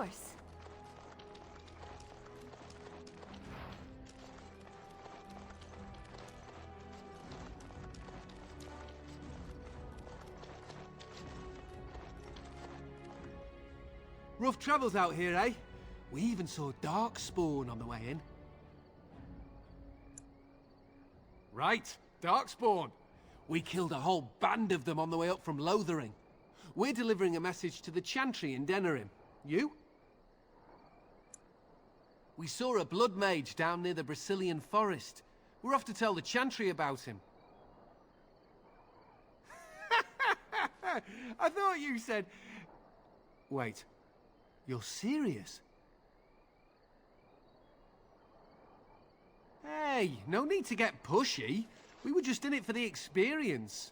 course. Rough travels out here, eh? We even saw Darkspawn on the way in. Right, Darkspawn. We killed a whole band of them on the way up from Lothering. We're delivering a message to the Chantry in Denerim. You? We saw a blood mage down near the Brazilian forest. We're off to tell the Chantry about him. I thought you said... Wait. You're serious? Hey, no need to get pushy. We were just in it for the experience.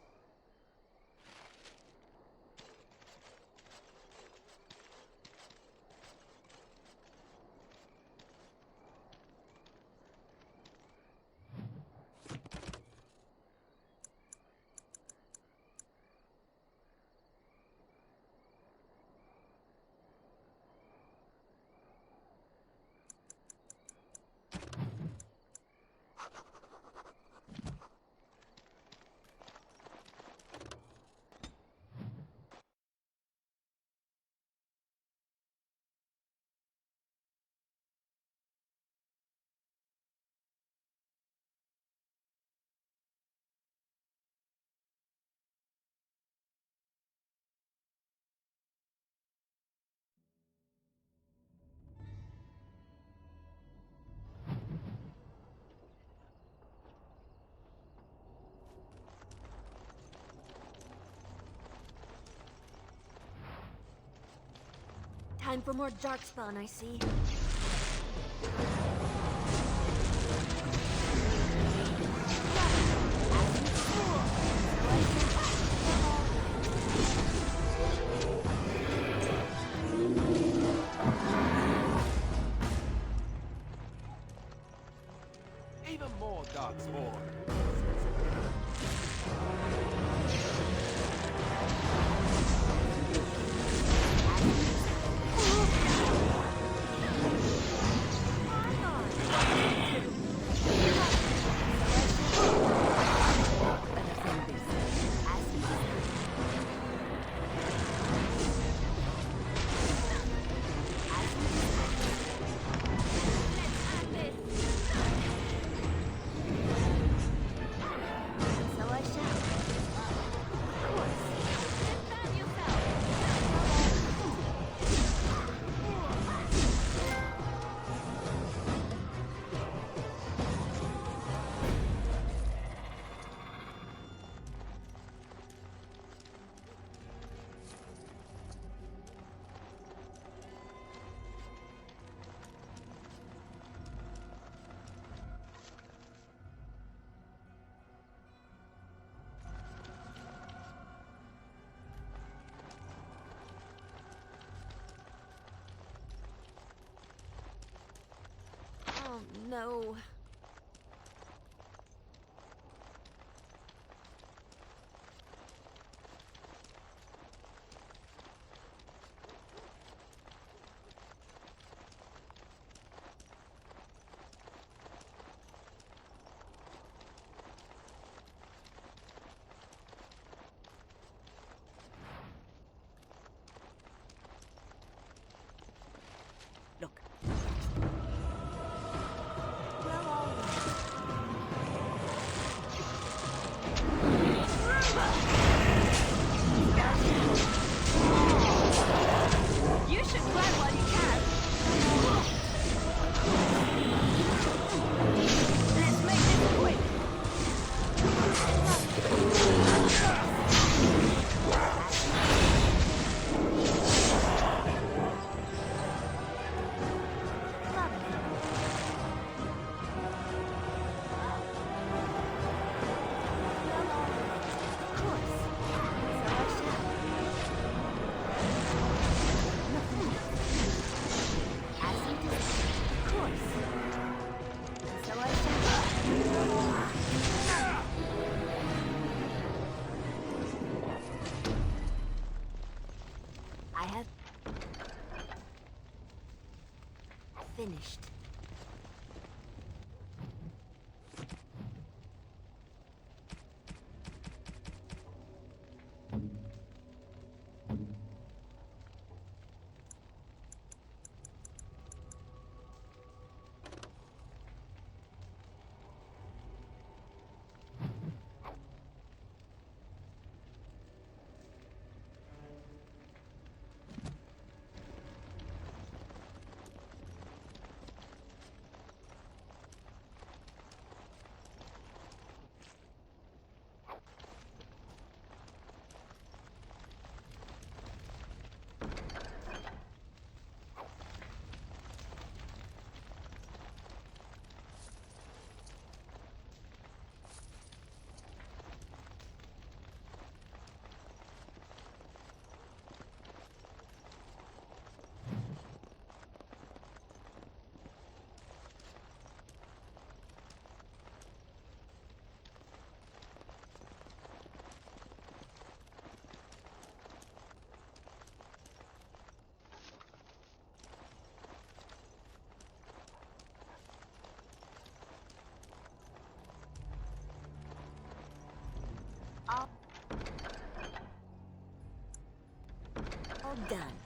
Time for more darkspawn, I see. Even more Darkspawn. Oh no. Look. Well, finished. All done.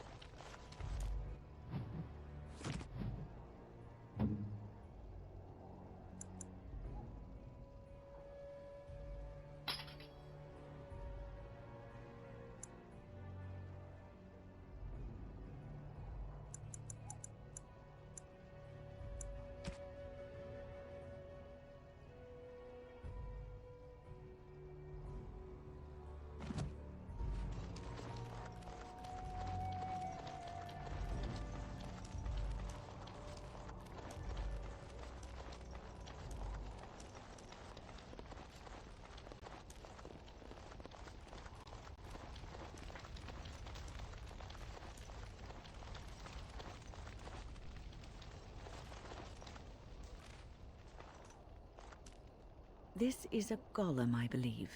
This is a golem, I believe.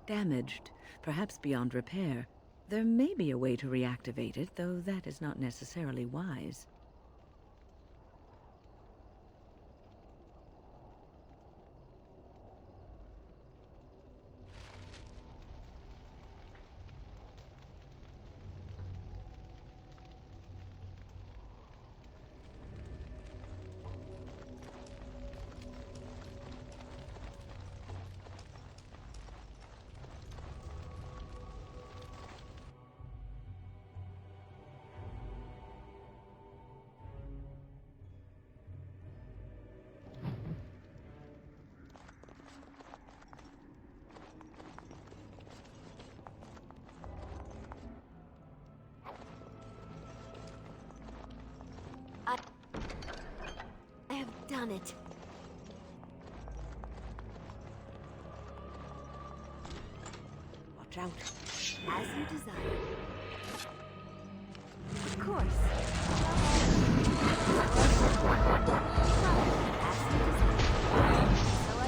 Damaged, perhaps beyond repair. There may be a way to reactivate it, though that is not necessarily wise. I have done it. Watch out. As you desire. Of course. As you desire. So I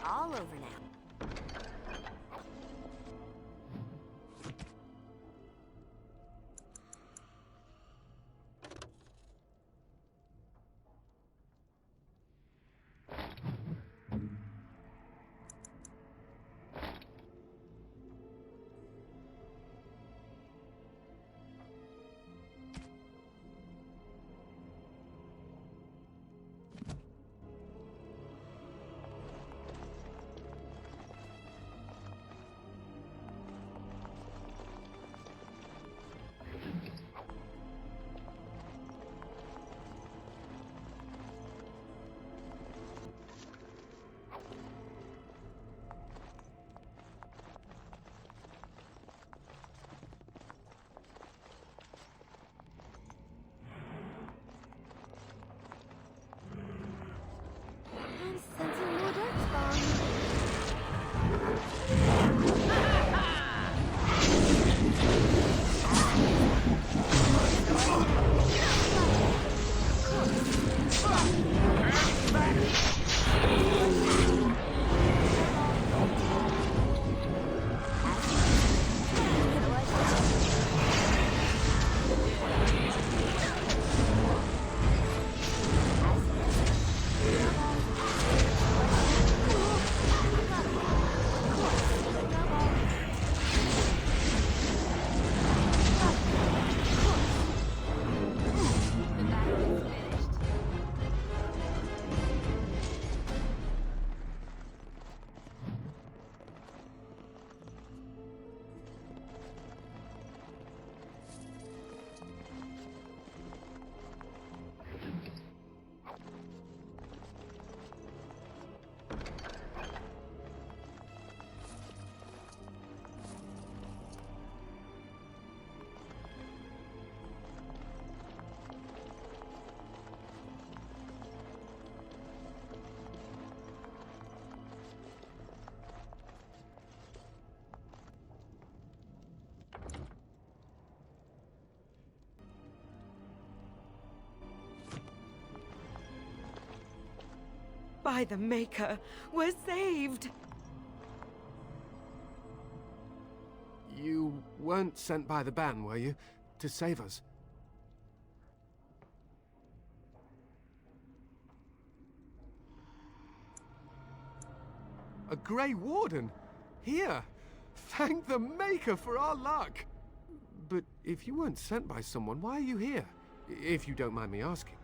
all over now. By the Maker, we're saved! You weren't sent by the ban, were you? To save us? A Grey Warden? Here! Thank the Maker for our luck! But if you weren't sent by someone, why are you here? If you don't mind me asking.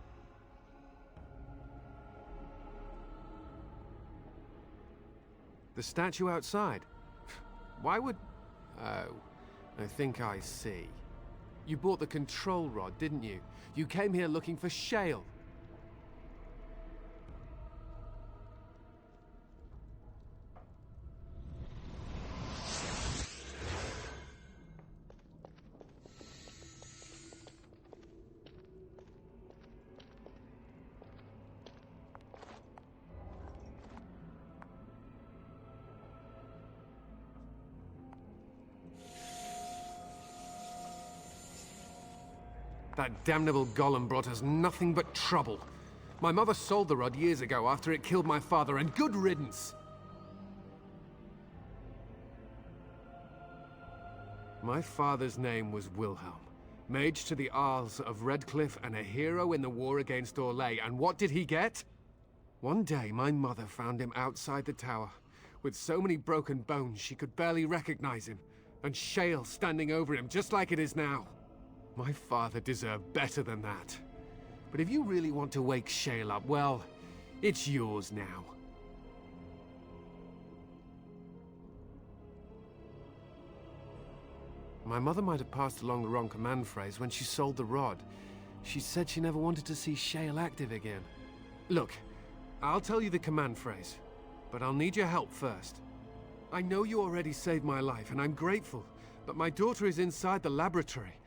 The statue outside? Why would... Oh, I think I see. You bought the control rod, didn't you? You came here looking for Shale. That damnable golem brought us nothing but trouble. My mother sold the rod years ago after it killed my father, and good riddance! My father's name was Wilhelm, mage to the Isles of Redcliffe and a hero in the war against Orlais, and what did he get? One day, my mother found him outside the tower, with so many broken bones she could barely recognize him, and Shale standing over him just like it is now. My father deserved better than that. But if you really want to wake Shale up, well, it's yours now. My mother might have passed along the wrong command phrase when she sold the rod. She said she never wanted to see Shale active again. Look, I'll tell you the command phrase, but I'll need your help first. I know you already saved my life, and I'm grateful, but my daughter is inside the laboratory.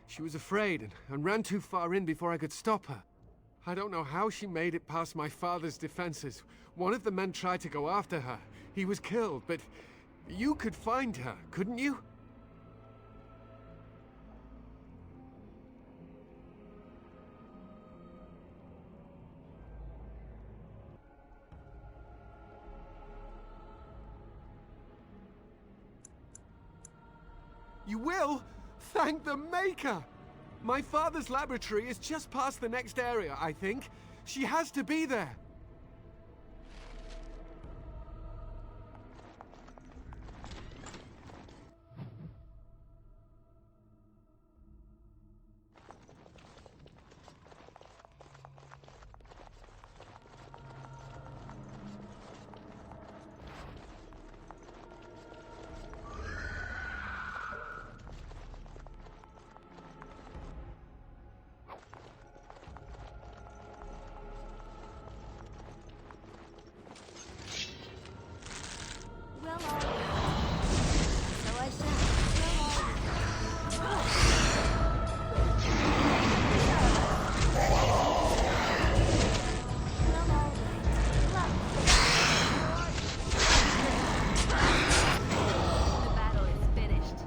She was afraid and ran too far in before I could stop her. I don't know how she made it past my father's defenses. One of the men tried to go after her. He was killed, but you could find her, couldn't you? You will? Thank the Maker! My father's laboratory is just past the next area, I think. She has to be there. Well, all right. So I said, the battle is finished.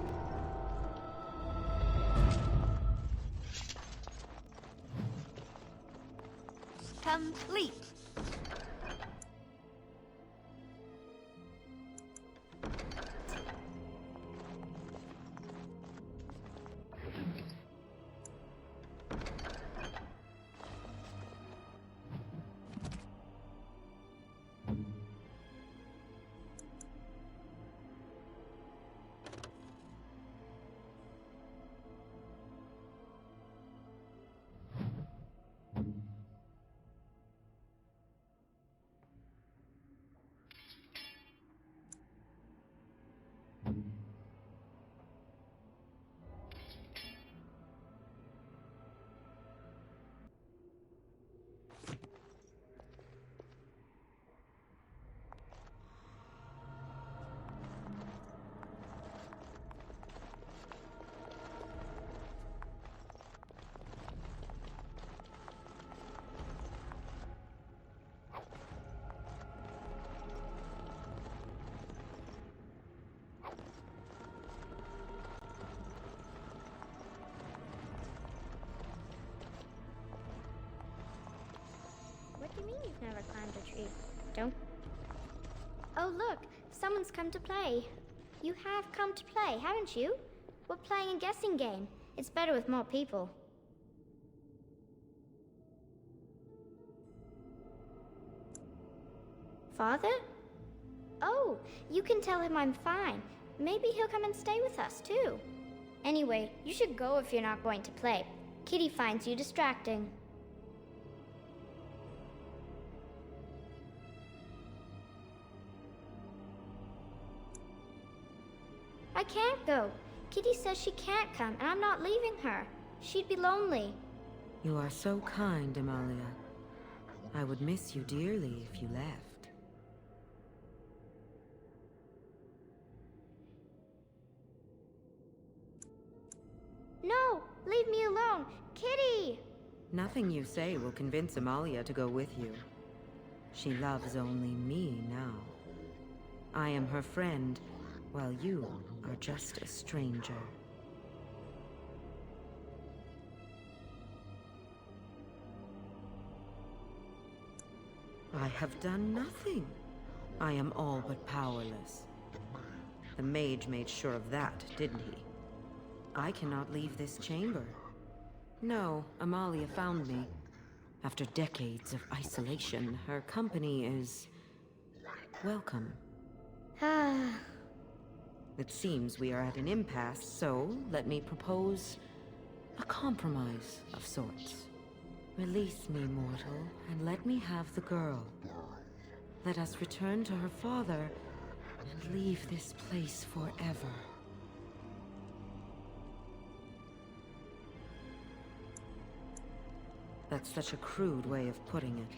Complete. What do you mean you've never climbed a tree? photo. Oh look, someone's come to play. You have come to play, haven't you? We're playing a guessing game. It's better with more people. Father? Oh, you can tell him I'm fine. Maybe he'll come and stay with us, too. Anyway, you should go if you're not going to play. Kitty finds you distracting. I can't go. Kitty says she can't come, and I'm not leaving her. She'd be lonely. You are so kind, Amalia. I would miss you dearly if you left. No! Leave me alone! Kitty! Nothing you say will convince Amalia to go with you. She loves only me now. I am her friend, while you are just a stranger. I have done nothing. I am all but powerless. The mage made sure of that, didn't he? I cannot leave this chamber. No, Amalia found me. After decades of isolation, her company is welcome. Ah. It seems we are at an impasse, so let me propose a compromise of sorts. Release me, mortal, and let me have the girl. Let us return to her father and leave this place forever. That's such a crude way of putting it.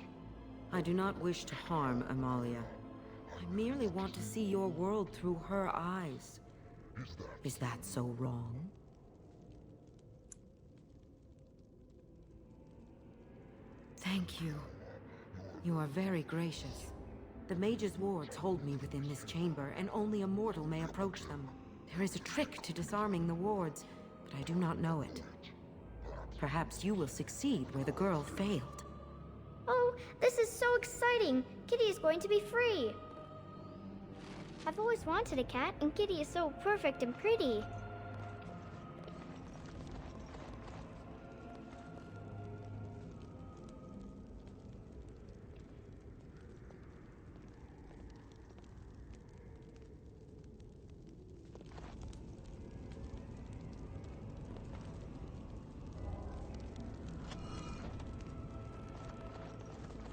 I do not wish to harm Amalia. I merely want to see your world through her eyes. Is that so wrong? Thank you. You are very gracious. The mage's wards hold me within this chamber, and only a mortal may approach them. There is a trick to disarming the wards, but I do not know it. Perhaps you will succeed where the girl failed. Oh, this is so exciting! Kitty is going to be free! I've always wanted a cat, and Kitty is so perfect and pretty.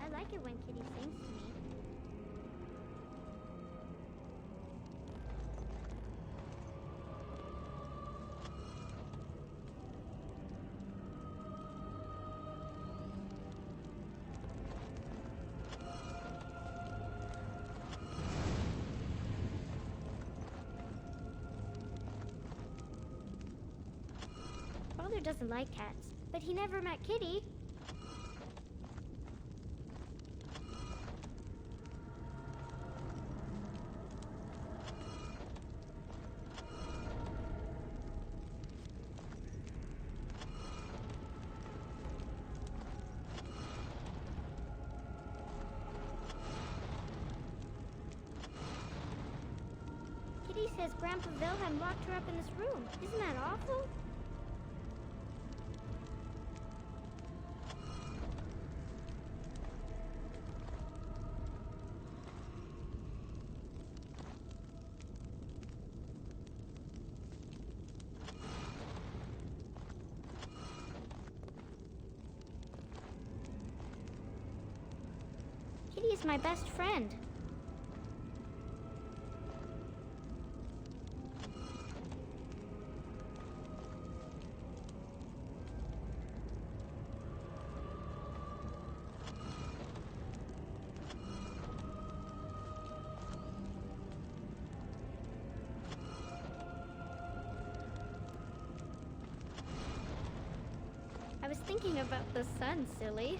I like it when Kitty sings to me. Father doesn't like cats, but he never met Kitty. Kitty says Grandpa Wilhelm locked her up in this room. Isn't that awful? Kitty is my best friend. I was thinking about the sun, silly.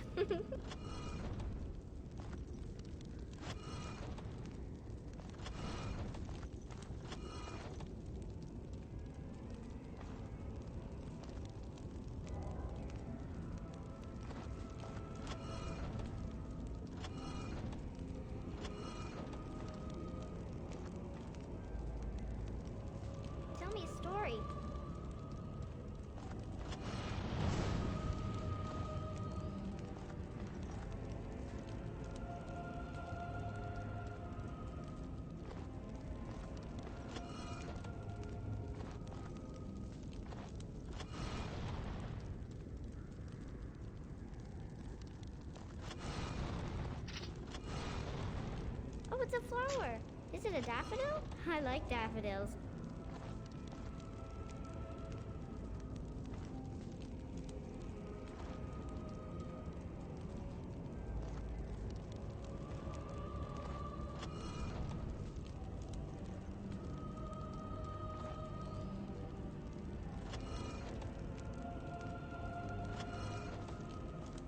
flower. Is it a daffodil? I like daffodils.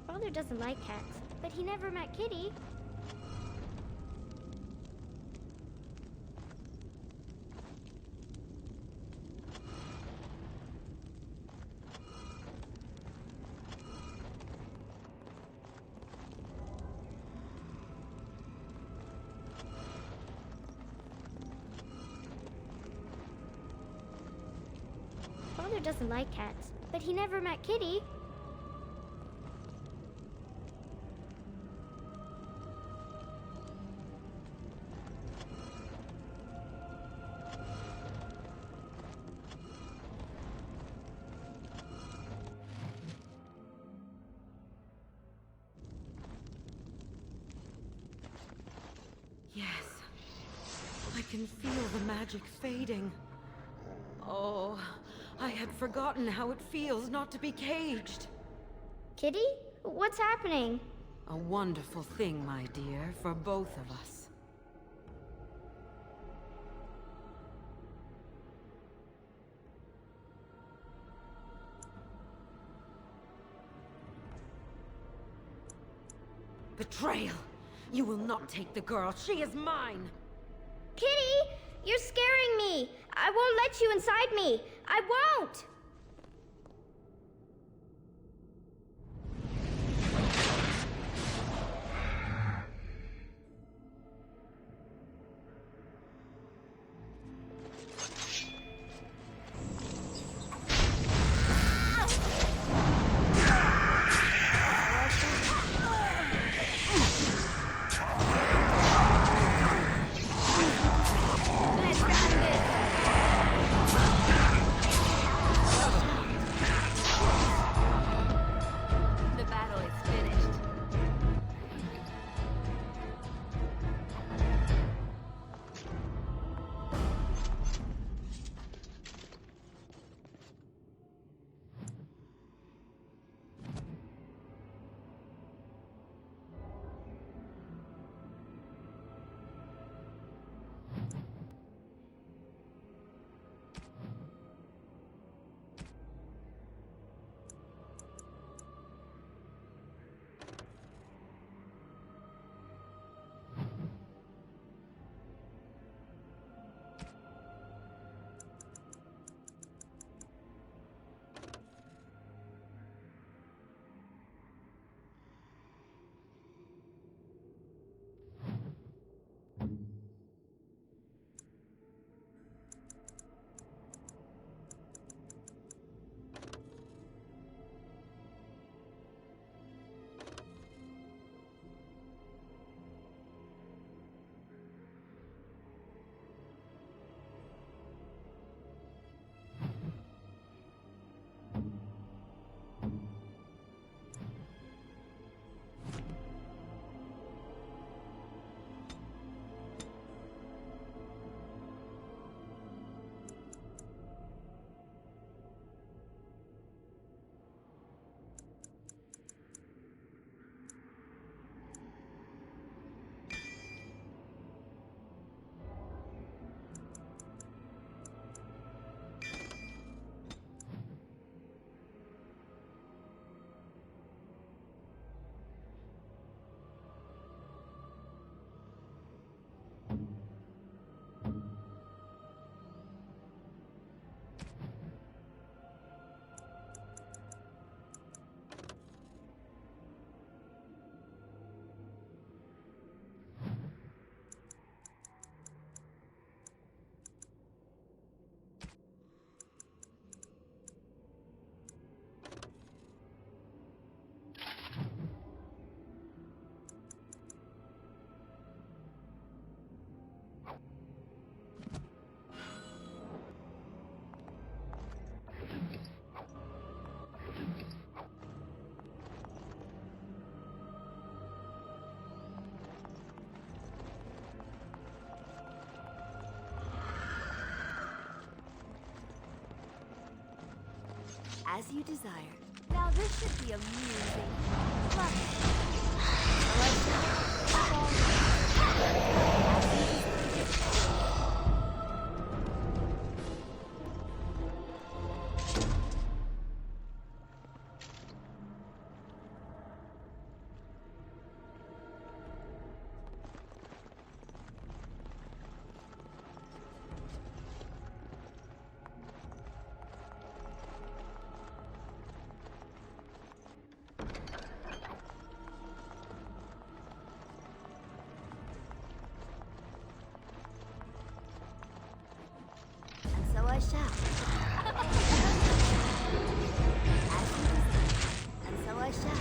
Father doesn't like cats, but he never met Kitty. Father doesn't like cats, but he never met Kitty. Yes. I can feel the magic fading. Oh, I had forgotten how it feels not to be caged. Kitty? What's happening? A wonderful thing, my dear, for both of us. Betrayal! You will not take the girl. She is mine! Kitty! You're scaring me! I won't let you inside me! I won't! As you desire. Now this should be amusing. So I shall. As you desire. And so I shall.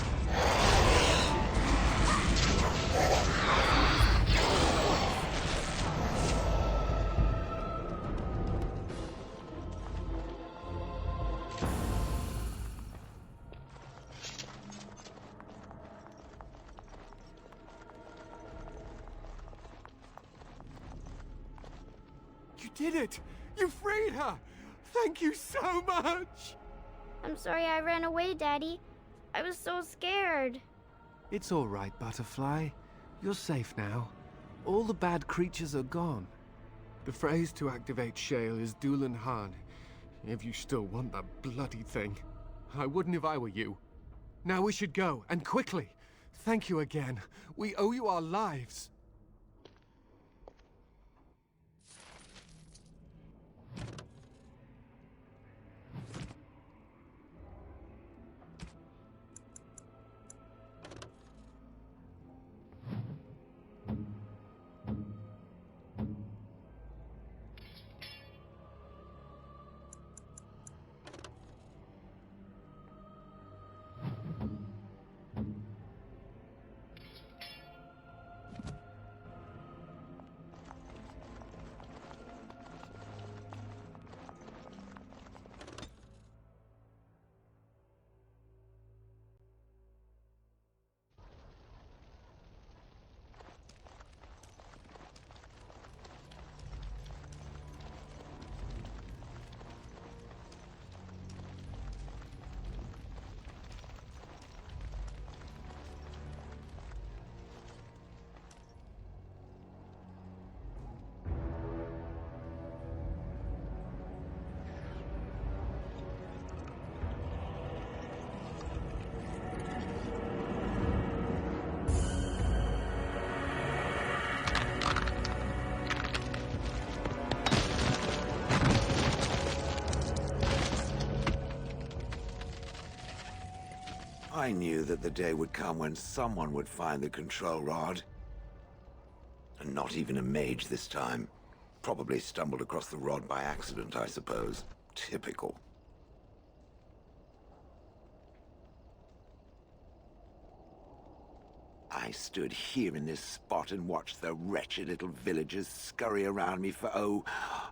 You did it! You freed her! Thank you so much! I'm sorry I ran away, Daddy. I was so scared. It's all right, Butterfly. You're safe now. All the bad creatures are gone. The phrase to activate Shale is Dulan Han, if you still want that bloody thing. I wouldn't if I were you. Now we should go, and quickly. Thank you again. We owe you our lives. I knew that the day would come when someone would find the control rod. And not even a mage this time. Probably stumbled across the rod by accident, I suppose. Typical. I stood here in this spot and watched the wretched little villagers scurry around me for, oh,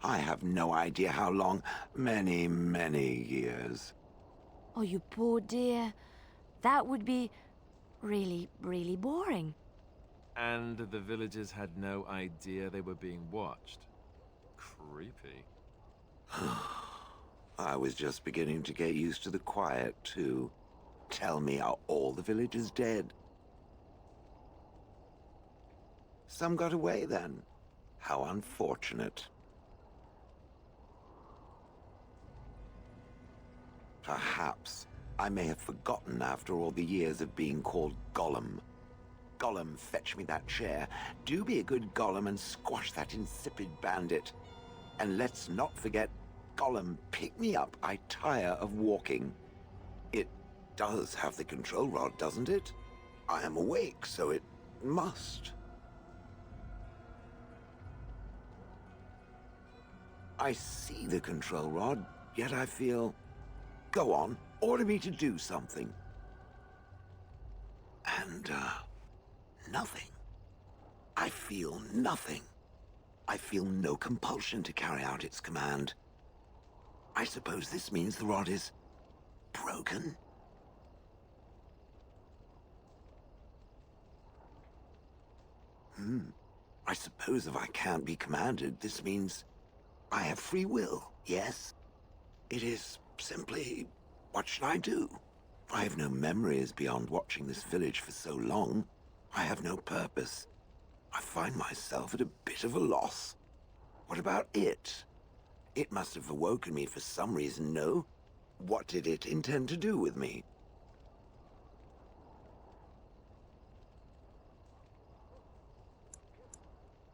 I have no idea how long. Many, many years. Oh, you poor dear. That would be really, really boring. And the villagers had no idea they were being watched. Creepy. I was just beginning to get used to the quiet, too. Tell me, are all the villagers dead? Some got away, then. How unfortunate. Perhaps I may have forgotten after all the years of being called Gollum. Gollum, fetch me that chair. Do be a good Gollum and squash that insipid bandit. And let's not forget, Gollum, pick me up. I tire of walking. It does have the control rod, doesn't it? I am awake, so it must. I see the control rod, yet I feel... Go on, order me to do something. And, nothing. I feel nothing. I feel no compulsion to carry out its command. I suppose this means the rod is... broken? I suppose if I can't be commanded, this means... I have free will, yes? It is simply What should I do? I have no memories beyond watching this village for so long. I have no purpose. I find myself at a bit of a loss. What about it? It must have awoken me for some reason, no? What did it intend to do with me?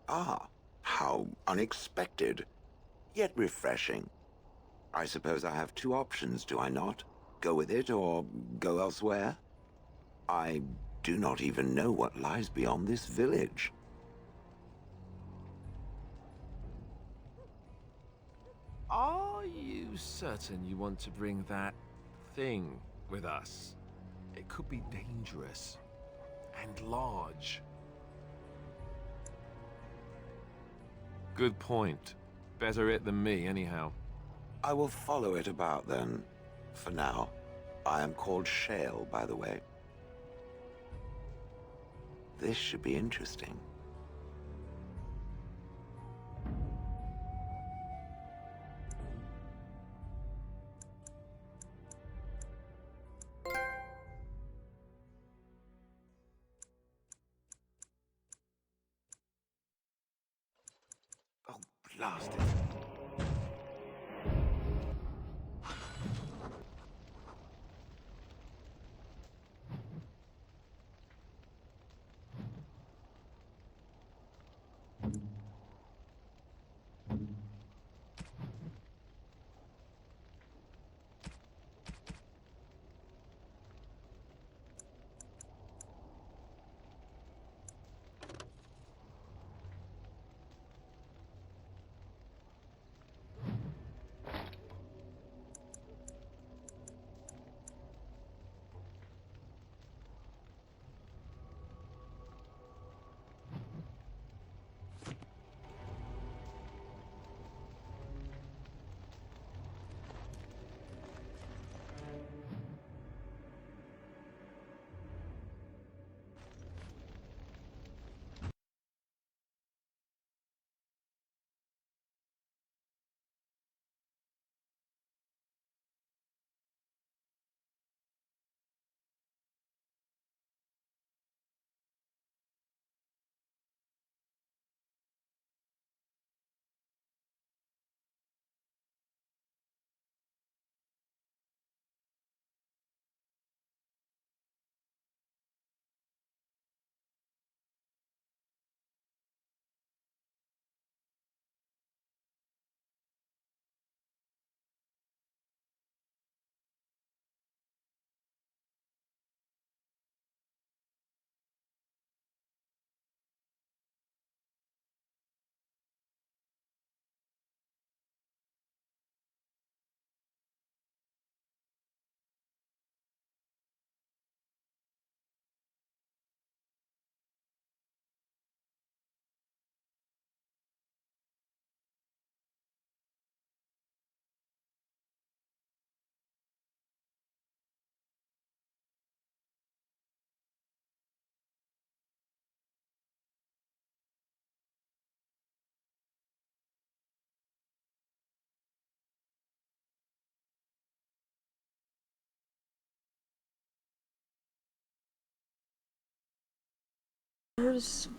Ah, how unexpected, yet refreshing. I suppose I have two options, do I not? Go with it or go elsewhere? I do not even know what lies beyond this village. Are you certain you want to bring that thing with us? It could be dangerous and large. Good point. Better it than me, anyhow. I will follow it about then. For now. I am called Shale, by the way. This should be interesting. Oh, blast it.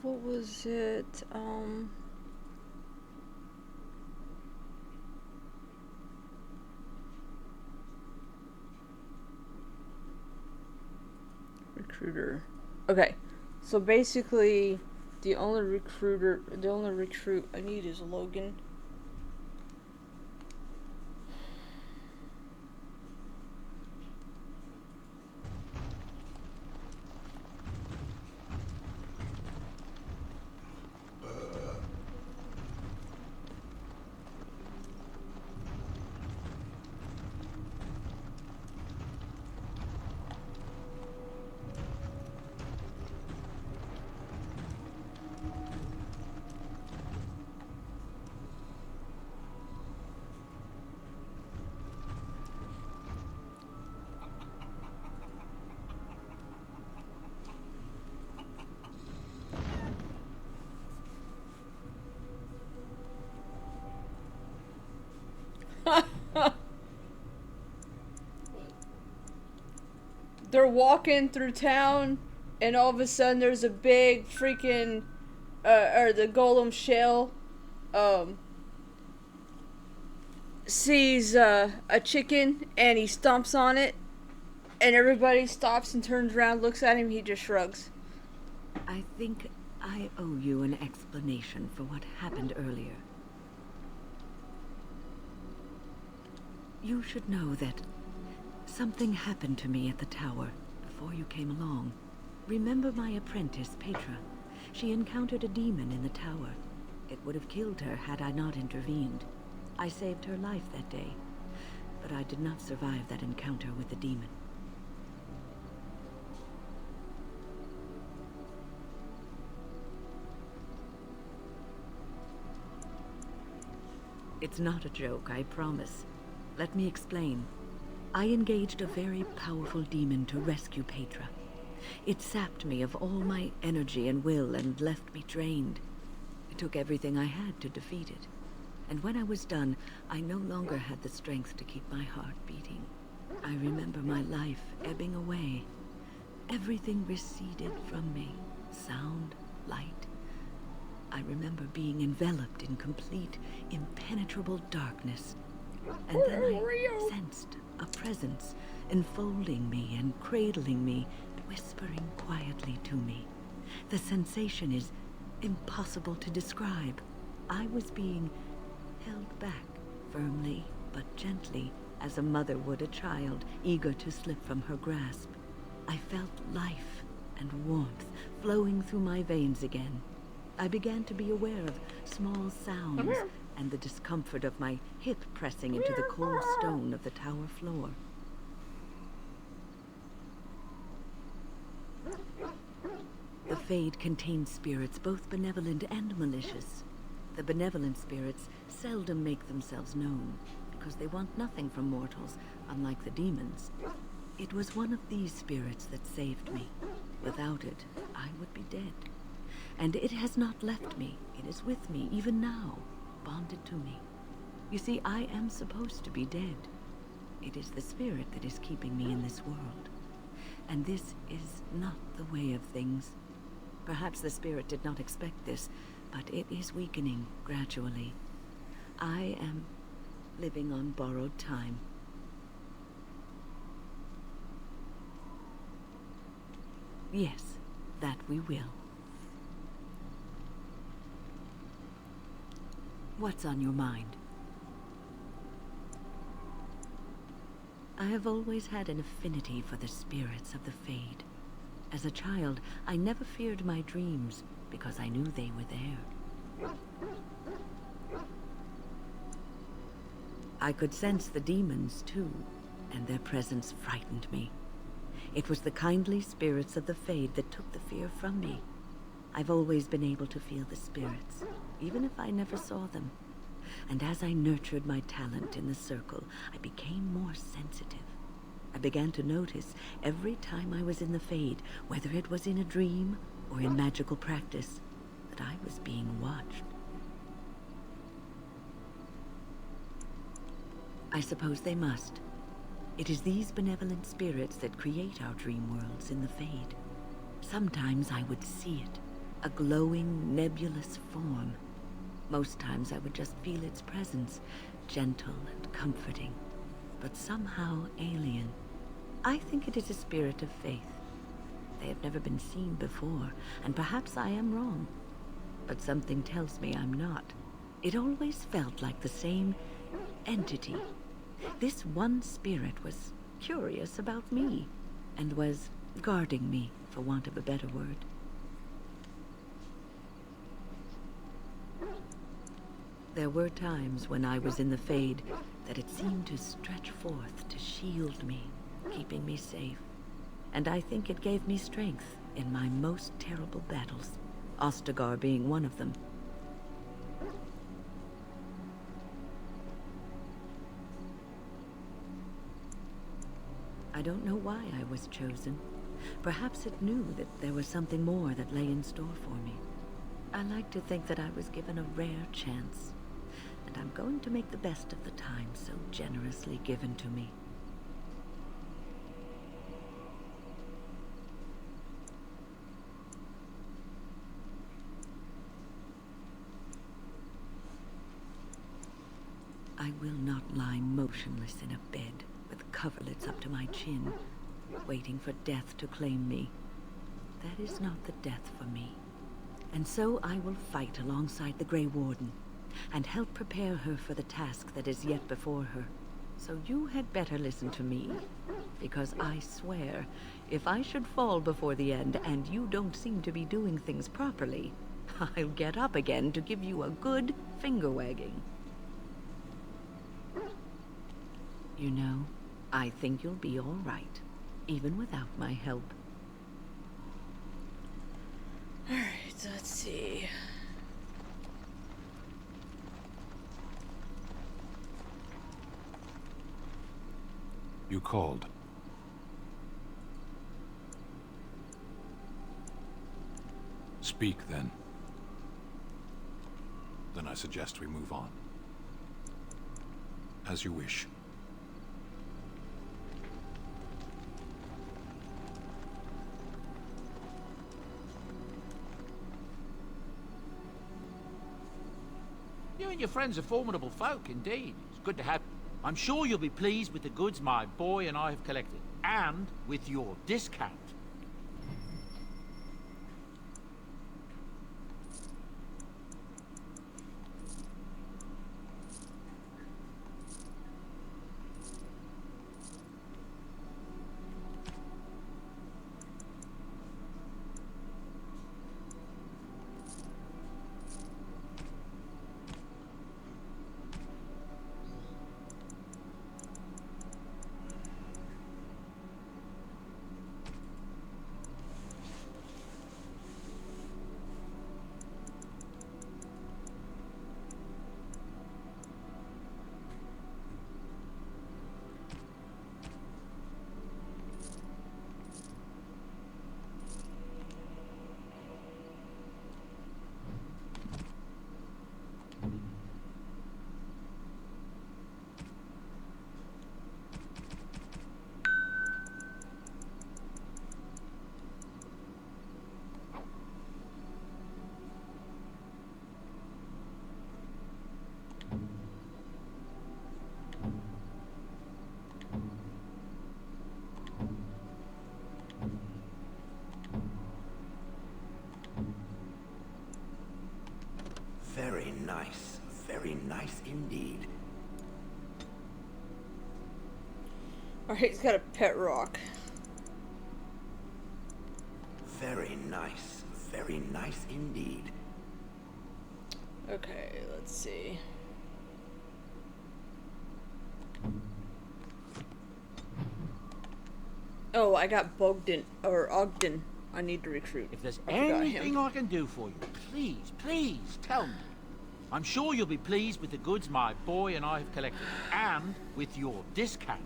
What was it? Recruiter. Okay, so basically, the only recruit I need is Logan. walking through town, and all of a sudden there's a big freaking, or the golem shell, sees a chicken, and he stomps on it, and everybody stops and turns around, looks at him, he just shrugs. I think I owe you an explanation for what happened earlier. You should know that something happened to me at the tower before you came along. Remember my apprentice, Petra? She encountered a demon in the tower. It would have killed her had I not intervened. I saved her life that day, but I did not survive that encounter with the demon. It's not a joke, I promise. Let me explain. I engaged a very powerful demon to rescue Petra. It sapped me of all my energy and will and left me drained. It took everything I had to defeat it. And when I was done, I no longer had the strength to keep my heart beating. I remember my life ebbing away. Everything receded from me. Sound, light. I remember being enveloped in complete, impenetrable darkness. And then I sensed a presence enfolding me and cradling me, whispering quietly to me. The sensation is impossible to describe. I was being held back firmly but gently, as a mother would a child eager to slip from her grasp. I felt life and warmth flowing through my veins again. I began to be aware of small sounds and the discomfort of my hip pressing into the cold stone of the tower floor. The Fade contains spirits both benevolent and malicious. The benevolent spirits seldom make themselves known, because they want nothing from mortals, unlike the demons. It was one of these spirits that saved me. Without it, I would be dead. And it has not left me. It is with me, even now, bonded to me. You see, I am supposed to be dead. It is the spirit that is keeping me in this world. And this is not the way of things. Perhaps the spirit did not expect this, but it is weakening gradually. I am living on borrowed time. Yes, that we will. What's on your mind? I have always had an affinity for the spirits of the Fade. As a child, I never feared my dreams because I knew they were there. I could sense the demons, too, and their presence frightened me. It was the kindly spirits of the Fade that took the fear from me. I've always been able to feel the spirits, even if I never saw them. And as I nurtured my talent in the circle, I became more sensitive. I began to notice every time I was in the Fade, whether it was in a dream or in magical practice, that I was being watched. I suppose they must. It is these benevolent spirits that create our dream worlds in the Fade. Sometimes I would see it, a glowing, nebulous form. Most times I would just feel its presence, gentle and comforting, but somehow alien. I think it is a spirit of faith. They have never been seen before, and perhaps I am wrong. But something tells me I'm not. It always felt like the same entity. This one spirit was curious about me, and was guarding me, for want of a better word. There were times when I was in the Fade that it seemed to stretch forth to shield me, keeping me safe. And I think it gave me strength in my most terrible battles, Ostagar being one of them. I don't know why I was chosen. Perhaps it knew that there was something more that lay in store for me. I like to think that I was given a rare chance, and I'm going to make the best of the time so generously given to me. will not lie motionless in a bed with coverlets up to my chin, waiting for death to claim me. That is not the death for me. And so I will fight alongside the Grey Warden, and help prepare her for the task that is yet before her. So you had better listen to me, because I swear, if I should fall before the end and you don't seem to be doing things properly, I'll get up again to give you a good finger wagging. You know, I think you'll be all right, even without my help. Alright, let's see. You called. Speak, then. Then I suggest we move on. As you wish. You and your friends are formidable folk, indeed. It's good to have. I'm sure you'll be pleased with the goods my boy and I have collected, and with your discount. Very nice indeed. Alright, he's got a pet rock. Very nice indeed. Okay, let's see. Oh, I got Bogdan, or Ogden. I need to recruit. If there's I forgot anything him. I can do for you, please tell me. I'm sure you'll be pleased with the goods my boy and I have collected, and with your discount.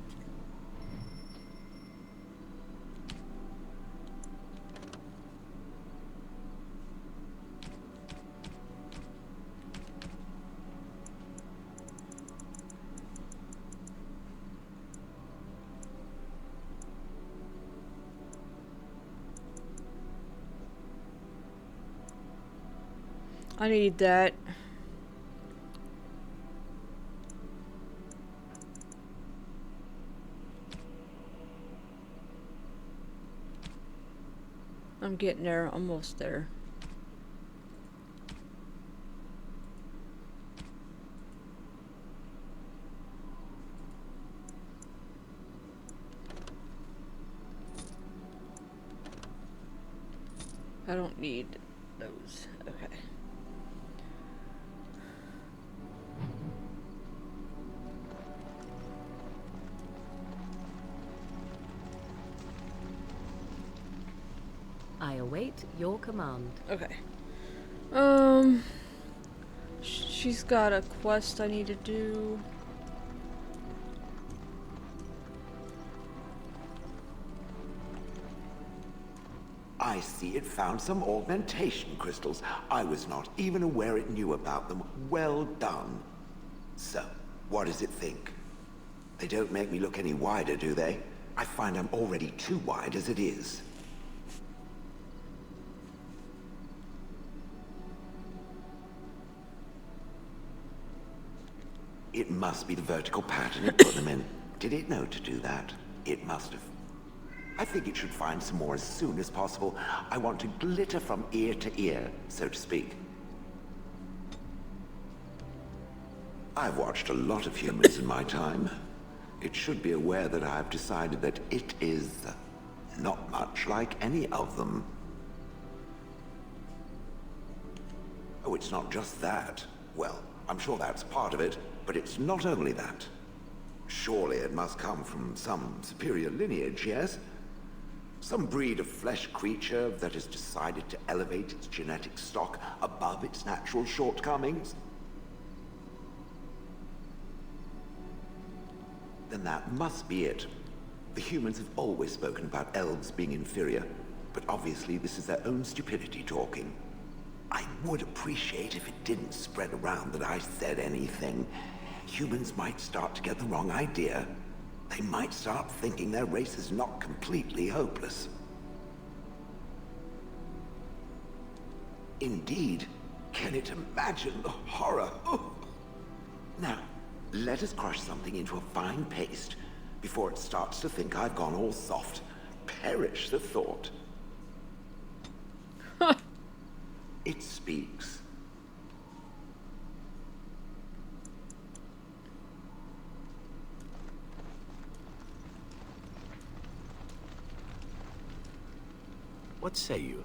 I need that. I'm getting there, almost there. I don't need those. Okay. I await your command. Okay. She's got a quest I need to do. I see it found some augmentation crystals. I was not even aware it knew about them. Well done. So, what does it think? They don't make me look any wider, do they? I find I'm already too wide as it is. It must be the vertical pattern it put them in. Did it know to do that? It must have. I think it should find some more as soon as possible. I want to glitter from ear to ear, so to speak. I've watched a lot of humans in my time. It should be aware that I've decided that it is not much like any of them. Oh, it's not just that. Well, I'm sure that's part of it, but it's not only that. Surely it must come from some superior lineage, yes? Some breed of flesh creature that has decided to elevate its genetic stock above its natural shortcomings? Then that must be it. The humans have always spoken about elves being inferior, but obviously this is their own stupidity talking. I would appreciate if it didn't spread around that I said anything. Humans might start to get the wrong idea. They might start thinking their race is not completely hopeless. Indeed, can it imagine the horror? Oh. Now, let us crush something into a fine paste before it starts to think I've gone all soft. Perish the thought. It speaks. What say you?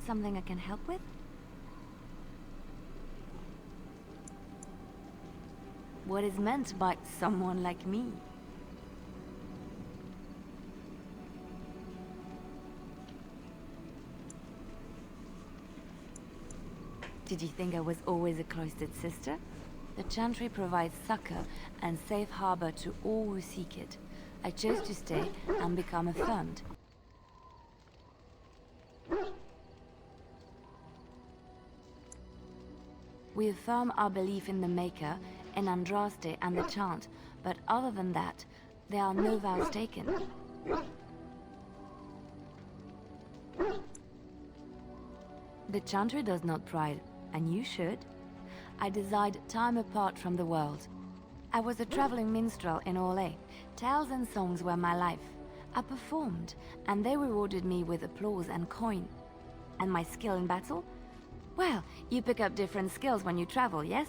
Something I can help with? What is meant by someone like me? Did you think I was always a cloistered sister? The Chantry provides succor and safe harbor to all who seek it. I chose to stay and become affirmed. We affirm our belief in the Maker, in Andraste and the Chant, but other than that, there are no vows taken. The Chantry does not pride, and you should. I desired time apart from the world. I was a traveling minstrel in Orlais. Tales and songs were my life. I performed, and they rewarded me with applause and coin. And my skill in battle? Well, you pick up different skills when you travel, yes?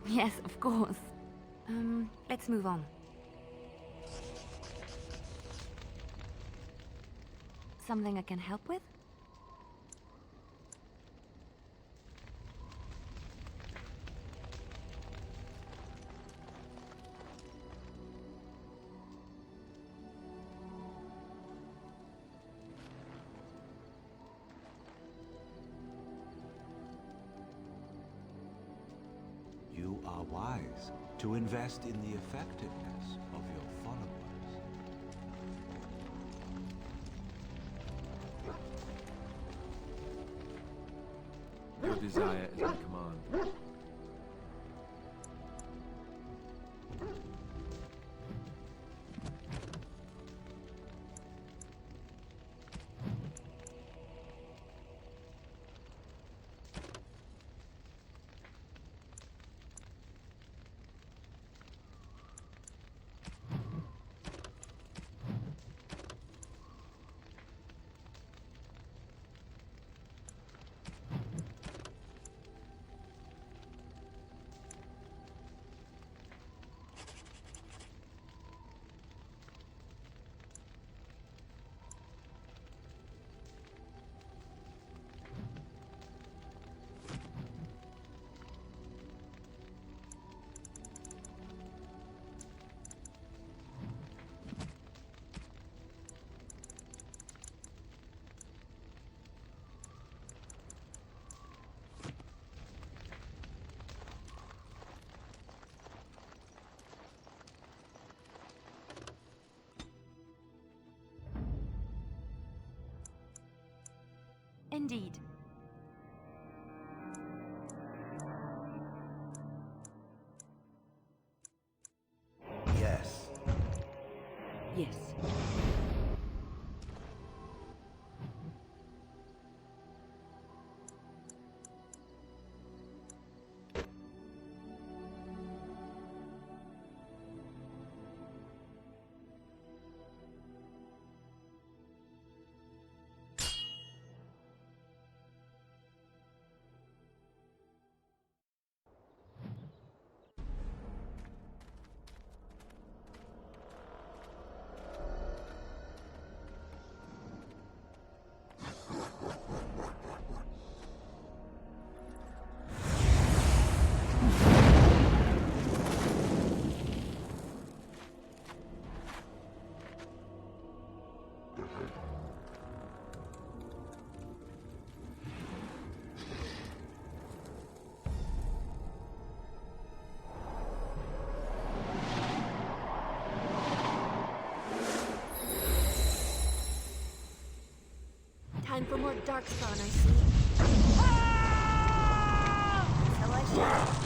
Yes, of course. Let's move on. Something I can help with? You are wise to invest in the effectiveness of your followers. Your desire is my command. Indeed. Yes. Yes. for more darkspawn, I see. So I shall.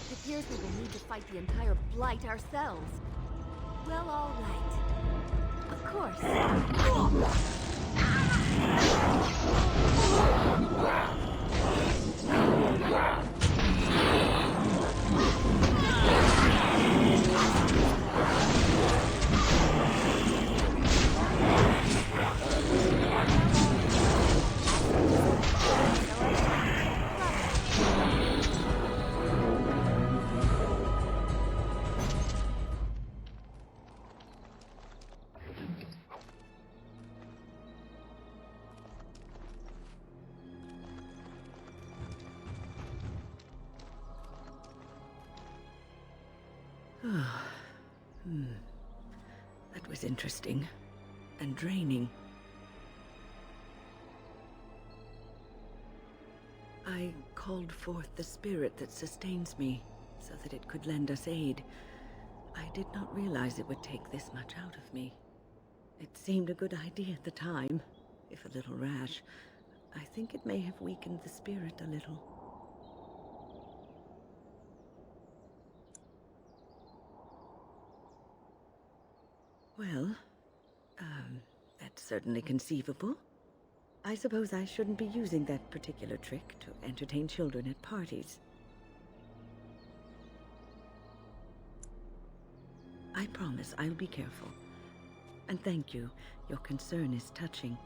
It appears we will need to fight the entire Blight ourselves. Well, all right. Of course. That was interesting and draining. I called forth the spirit that sustains me so that it could lend us aid. I did not realize it would take this much out of me. It seemed a good idea at the time, if a little rash. I think it may have weakened the spirit a little. Well, that's certainly conceivable. I suppose I shouldn't be using that particular trick to entertain children at parties. I promise I'll be careful. And thank you. Your concern is touching.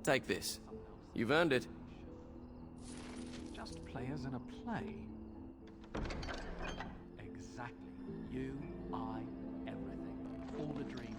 Take this. You've earned it. Just players in a play. Exactly. You, I, everything. All a dream.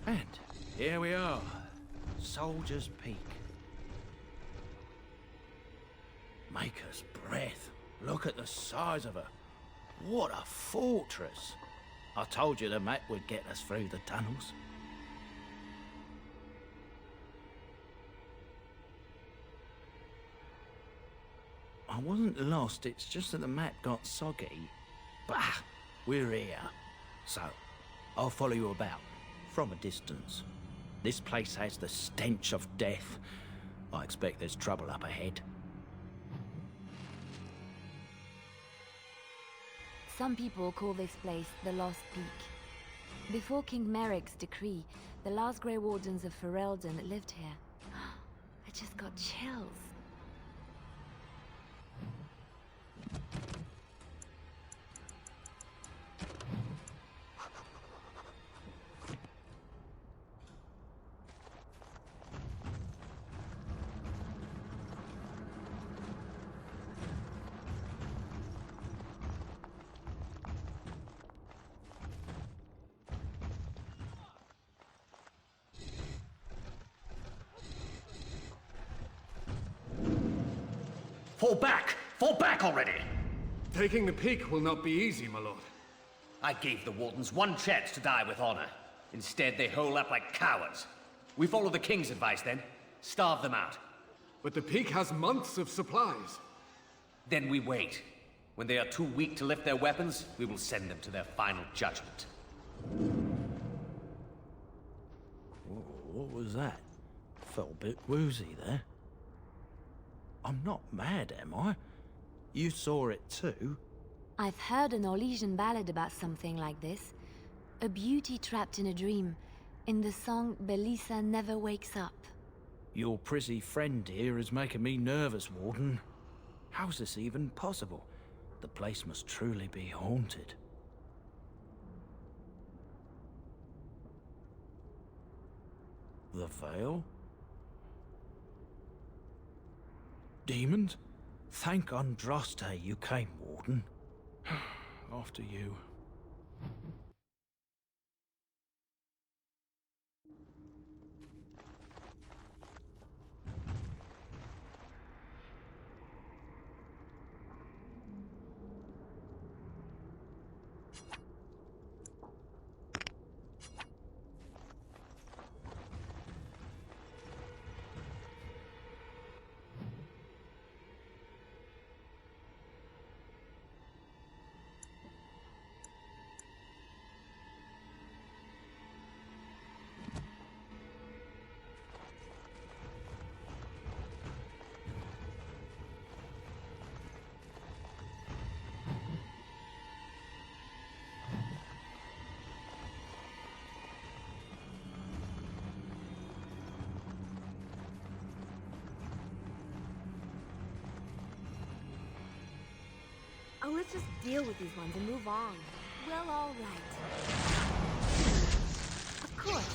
And here we are, Soldier's Peak. Maker's breath. Look at the size of her. What a fortress. I told you the map would get us through the tunnels. I wasn't lost, it's just that the map got soggy. Bah, we're here. So, I'll follow you about, from a distance. This place has the stench of death. I expect there's trouble up ahead. Some people call this place the Lost Peak. Before King Merrick's decree, the last Grey Wardens of Ferelden lived here. I just got chills. Fall back! Fall back already! Taking the peak will not be easy, my lord. I gave the Wardens one chance to die with honor. Instead, they hole up like cowards. We follow the King's advice then. Starve them out. But the peak has months of supplies. Then we wait. When they are too weak to lift their weapons, we will send them to their final judgment. What was that? Felt a bit woozy there. I'm not mad, am I? You saw it too. I've heard an Orlesian ballad about something like this. A beauty trapped in a dream. In the song, Belisa never wakes up. Your prissy friend here is making me nervous, Warden. How's this even possible? The place must truly be haunted. The Veil? Demons? Thank Andraste you came, Warden. After you. Oh, let's just deal with these ones and move on. Well, all right. Of course.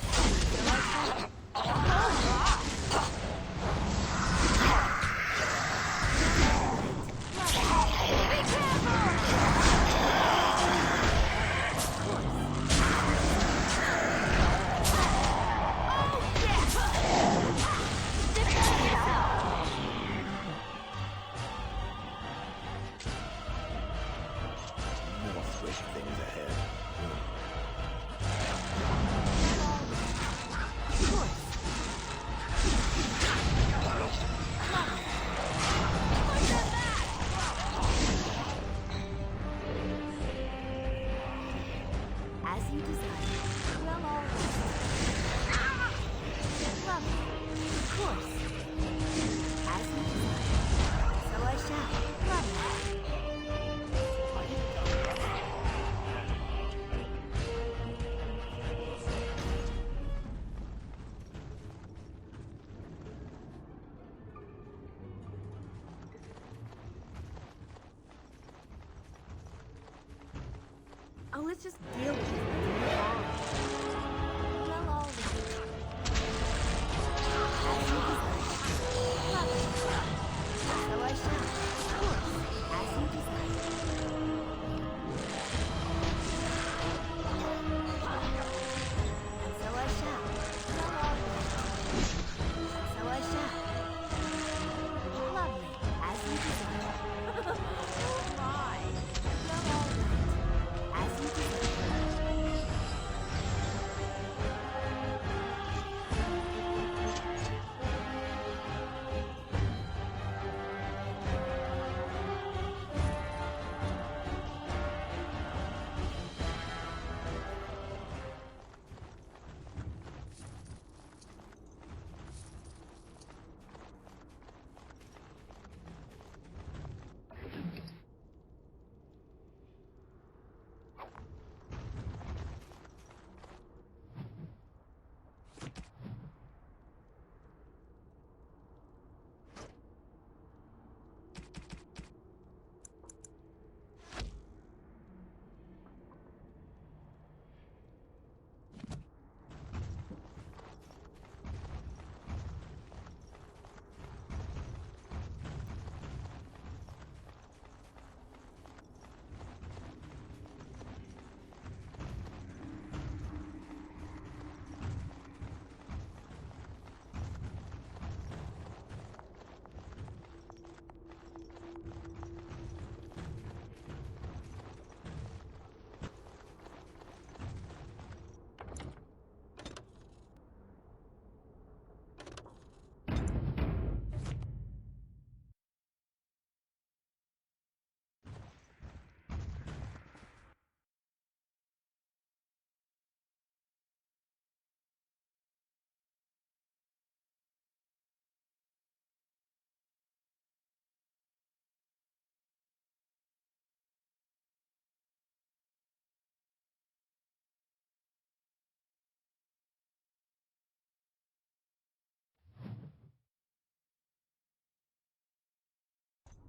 Oh, let's just deal with it and move on. Well, all right. As you desire. So I shall. Of course, as you desire. And so I shall.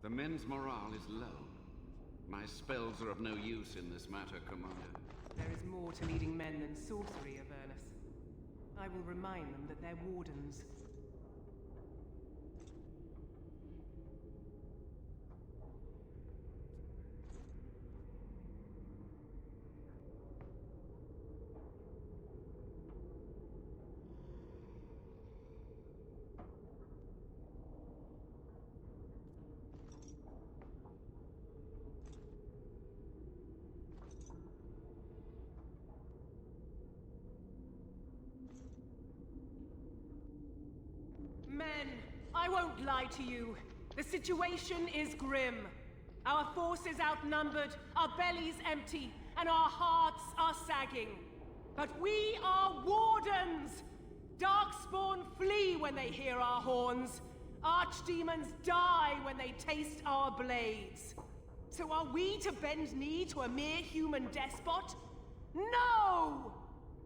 The men's morale is low. My spells are of no use in this matter, Commander. There is more to leading men than sorcery, Avernus. I will remind them that they're wardens. Men, I won't lie to you. The situation is grim. Our forces outnumbered, our bellies empty, and our hearts are sagging. But we are wardens! Darkspawn flee when they hear our horns. Archdemons die when they taste our blades. So are we to bend knee to a mere human despot? No!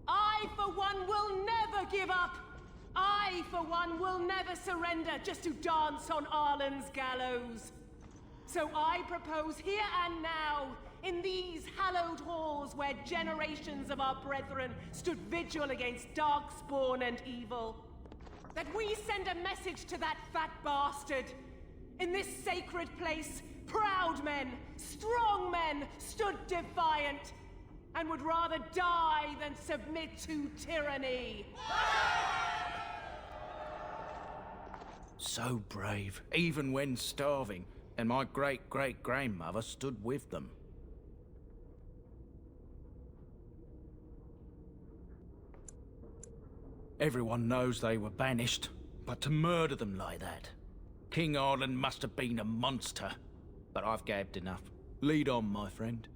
I, for one, will never give up! I, for one, will never surrender just to dance on Arlen's gallows. So I propose here and now, in these hallowed halls where generations of our brethren stood vigil against darkspawn and evil, that we send a message to that fat bastard. In this sacred place, proud men, strong men stood defiant, and would rather die than submit to tyranny. So brave, even when starving, and my great-great-grandmother stood with them. Everyone knows they were banished, but to murder them like that... King Arlen must have been a monster. But I've gabbed enough. Lead on, my friend.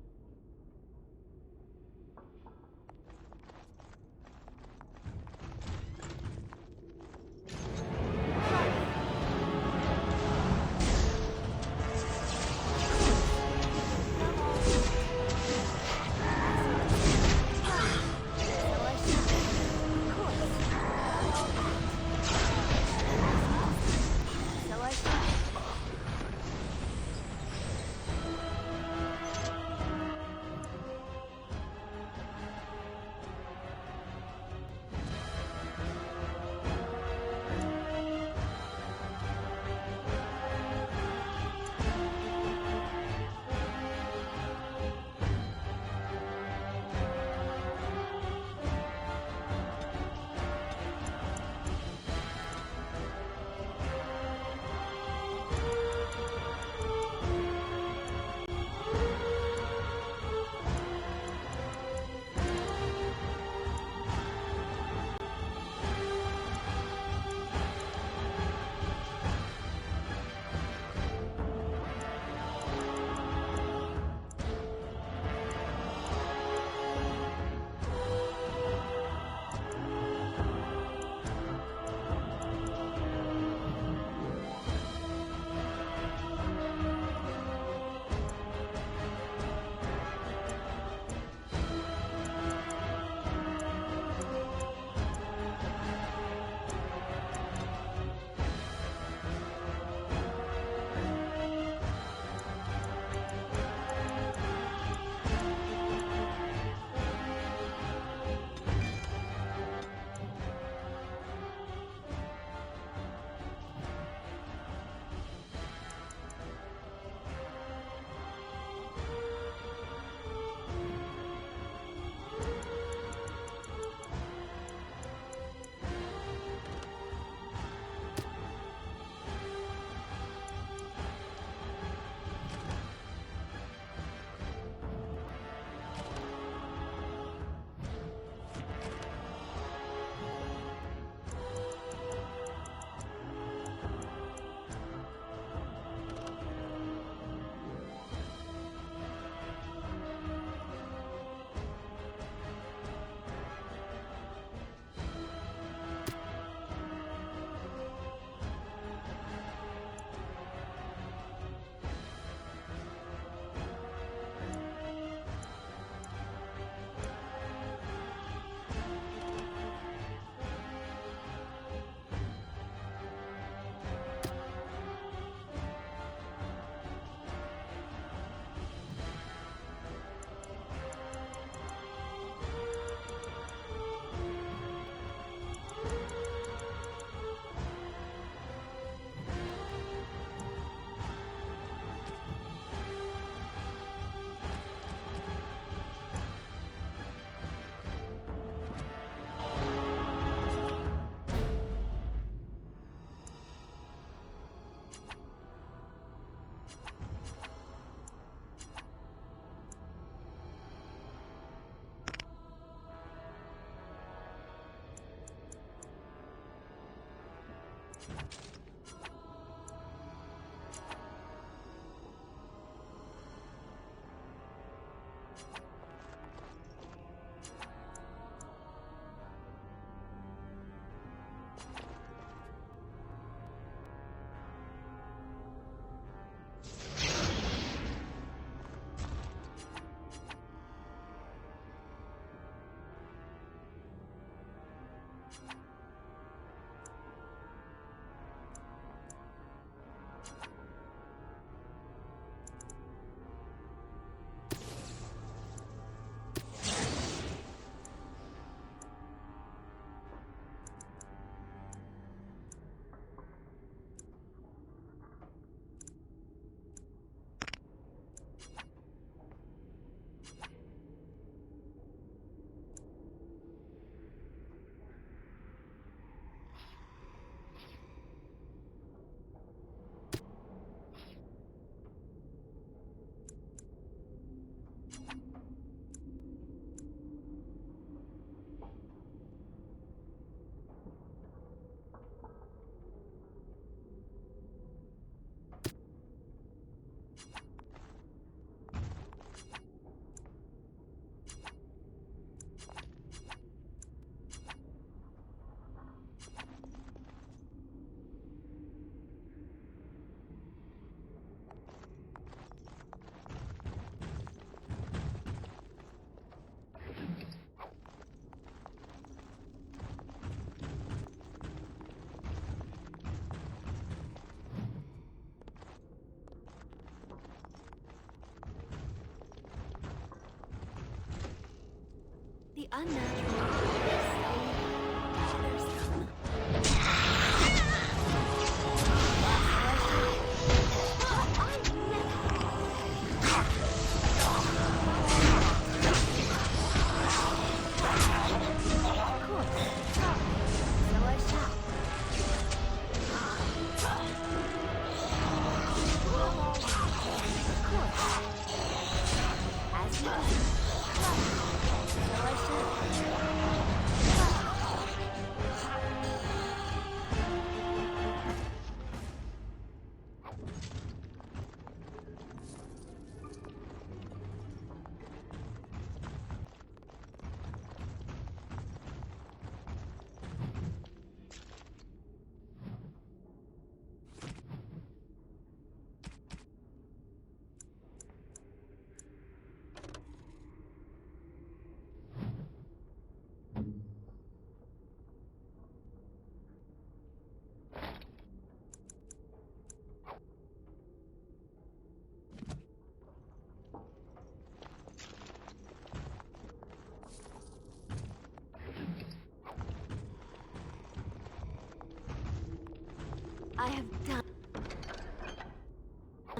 I have done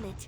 it.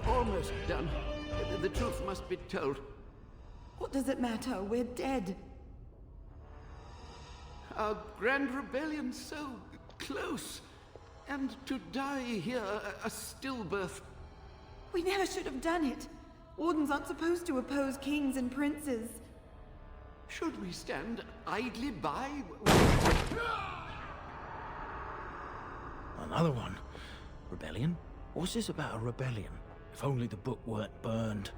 Almost done. The truth must be told. What does it matter? We're dead. Our grand rebellion so close. And to die here, a stillbirth. We never should have done it. Wardens aren't supposed to oppose kings and princes. Should we stand idly by? Another one. Rebellion? What's this about a rebellion? If only the book weren't burned.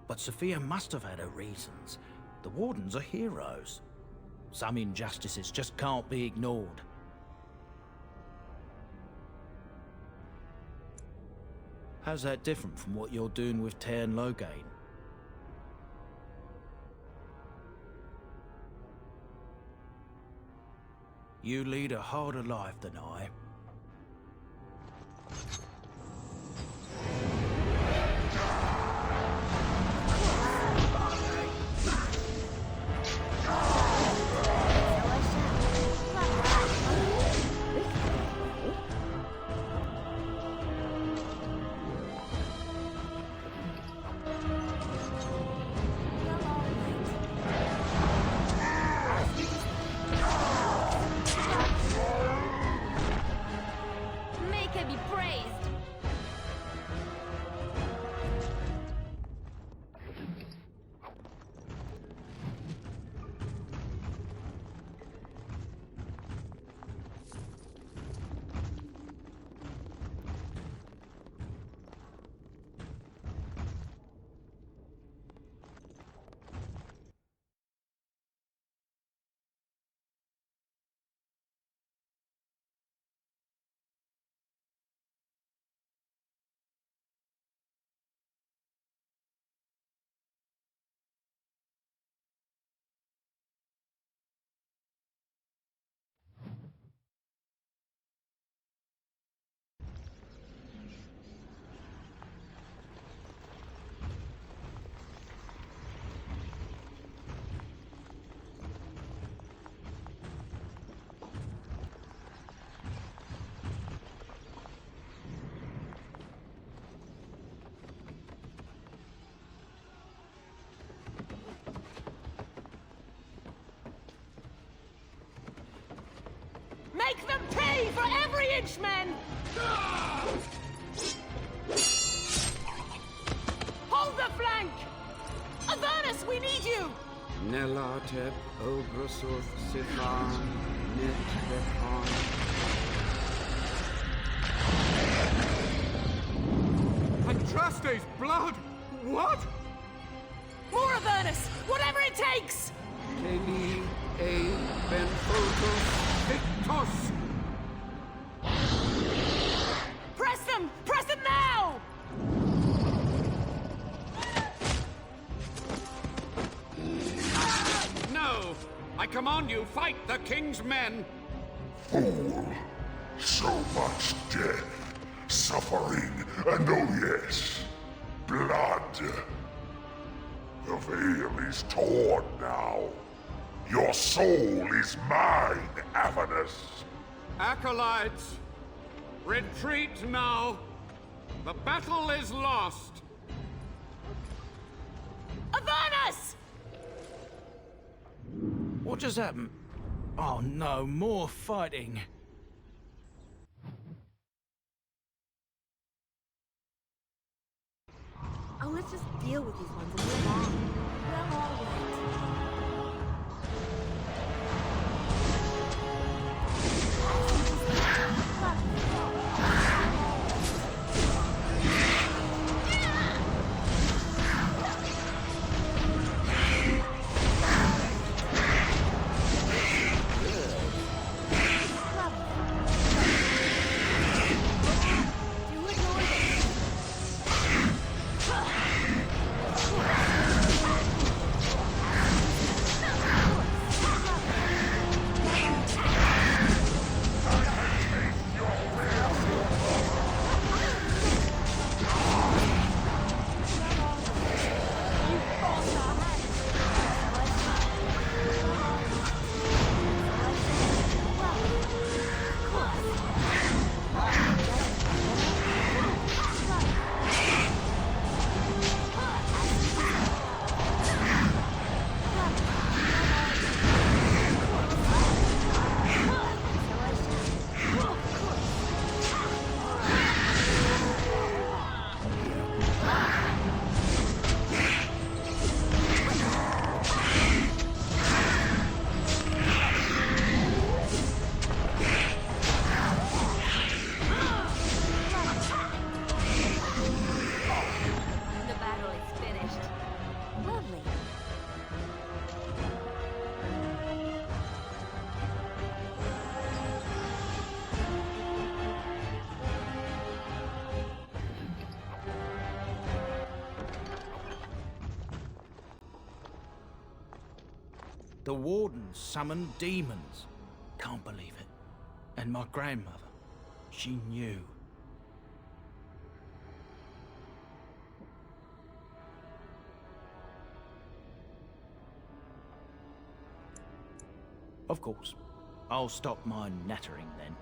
But Sophia must have had her reasons. The Wardens are heroes. Some injustices just can't be ignored. How's that different from what you're doing with Tairn Loghain? You lead a harder life than I. Make them pay for every inch, men! Hold the flank! Avernus, we need you! Nelatep, Obrasoth, Sifan, Netvekon. Andraste's blood! What? More Avernus! Whatever it takes! Keli, E, Benfotos, Victos! Press them! Press them now! No! I command you, fight the king's men! Fool! So much death, suffering, and oh yes, blood. The veil is torn now. Your soul is mine, Avernus. Acolytes, retreat now. The battle is lost. Avernus! What just happened? Oh no, more fighting. Oh, let's just deal with these ones and move on. Well, all right. The wardens summoned demons. Can't believe it. And my grandmother, she knew. Of course. I'll stop my nattering then.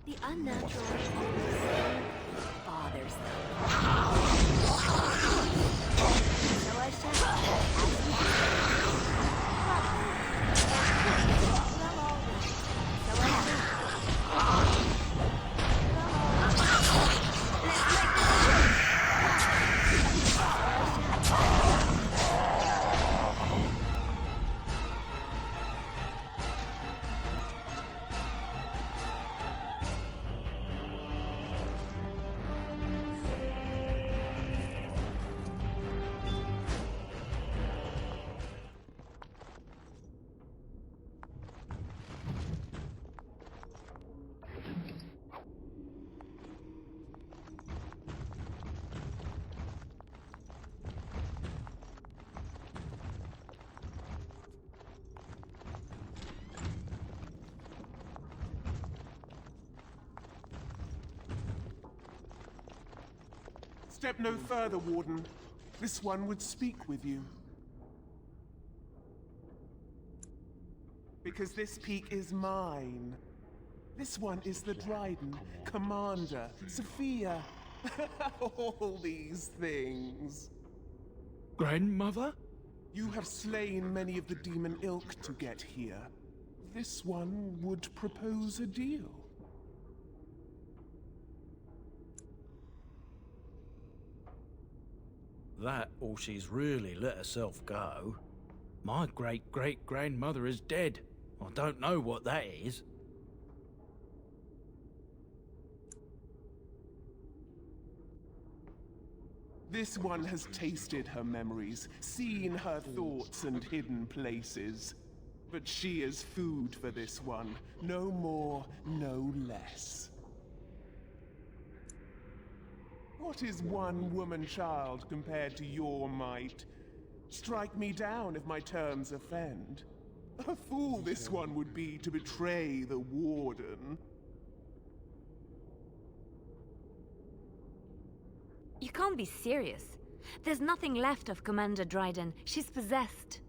The unnatural bothers them. So I Step no further, Warden. This one would speak with you. Because this peak is mine. This one is the Dryden, Commander, Sophia. All these things. Grandmother? You have slain many of the demon ilk to get here. This one would propose a deal. That, or she's really let herself go. My great-great-grandmother is dead. I don't know what that is. This one has tasted her memories, seen her thoughts and hidden places. But she is food for this one. No more, no less. What is one woman-child compared to your might? Strike me down if my terms offend. A fool this one would be to betray the Warden. You can't be serious. There's nothing left of Commander Dryden. She's possessed.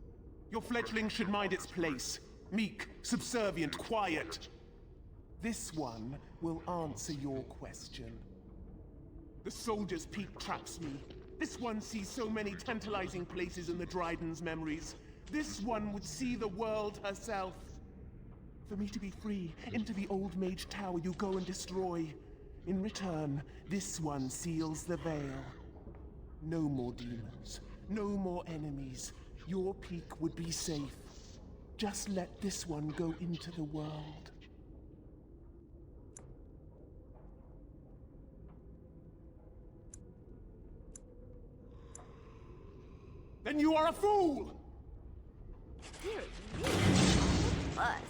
Your fledgling should mind its place. Meek, subservient, quiet. This one will answer your question. The Soldier's Peak traps me. This one sees so many tantalizing places in the Dryden's memories. This one would see the world herself. For me to be free, into the Old Mage Tower you go and destroy. In return, this one seals the veil. No more demons, no more enemies. Your peak would be safe. Just let this one go into the world. Then you are a fool! Dear me, bus.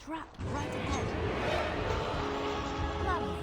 trap right ahead. Lovely.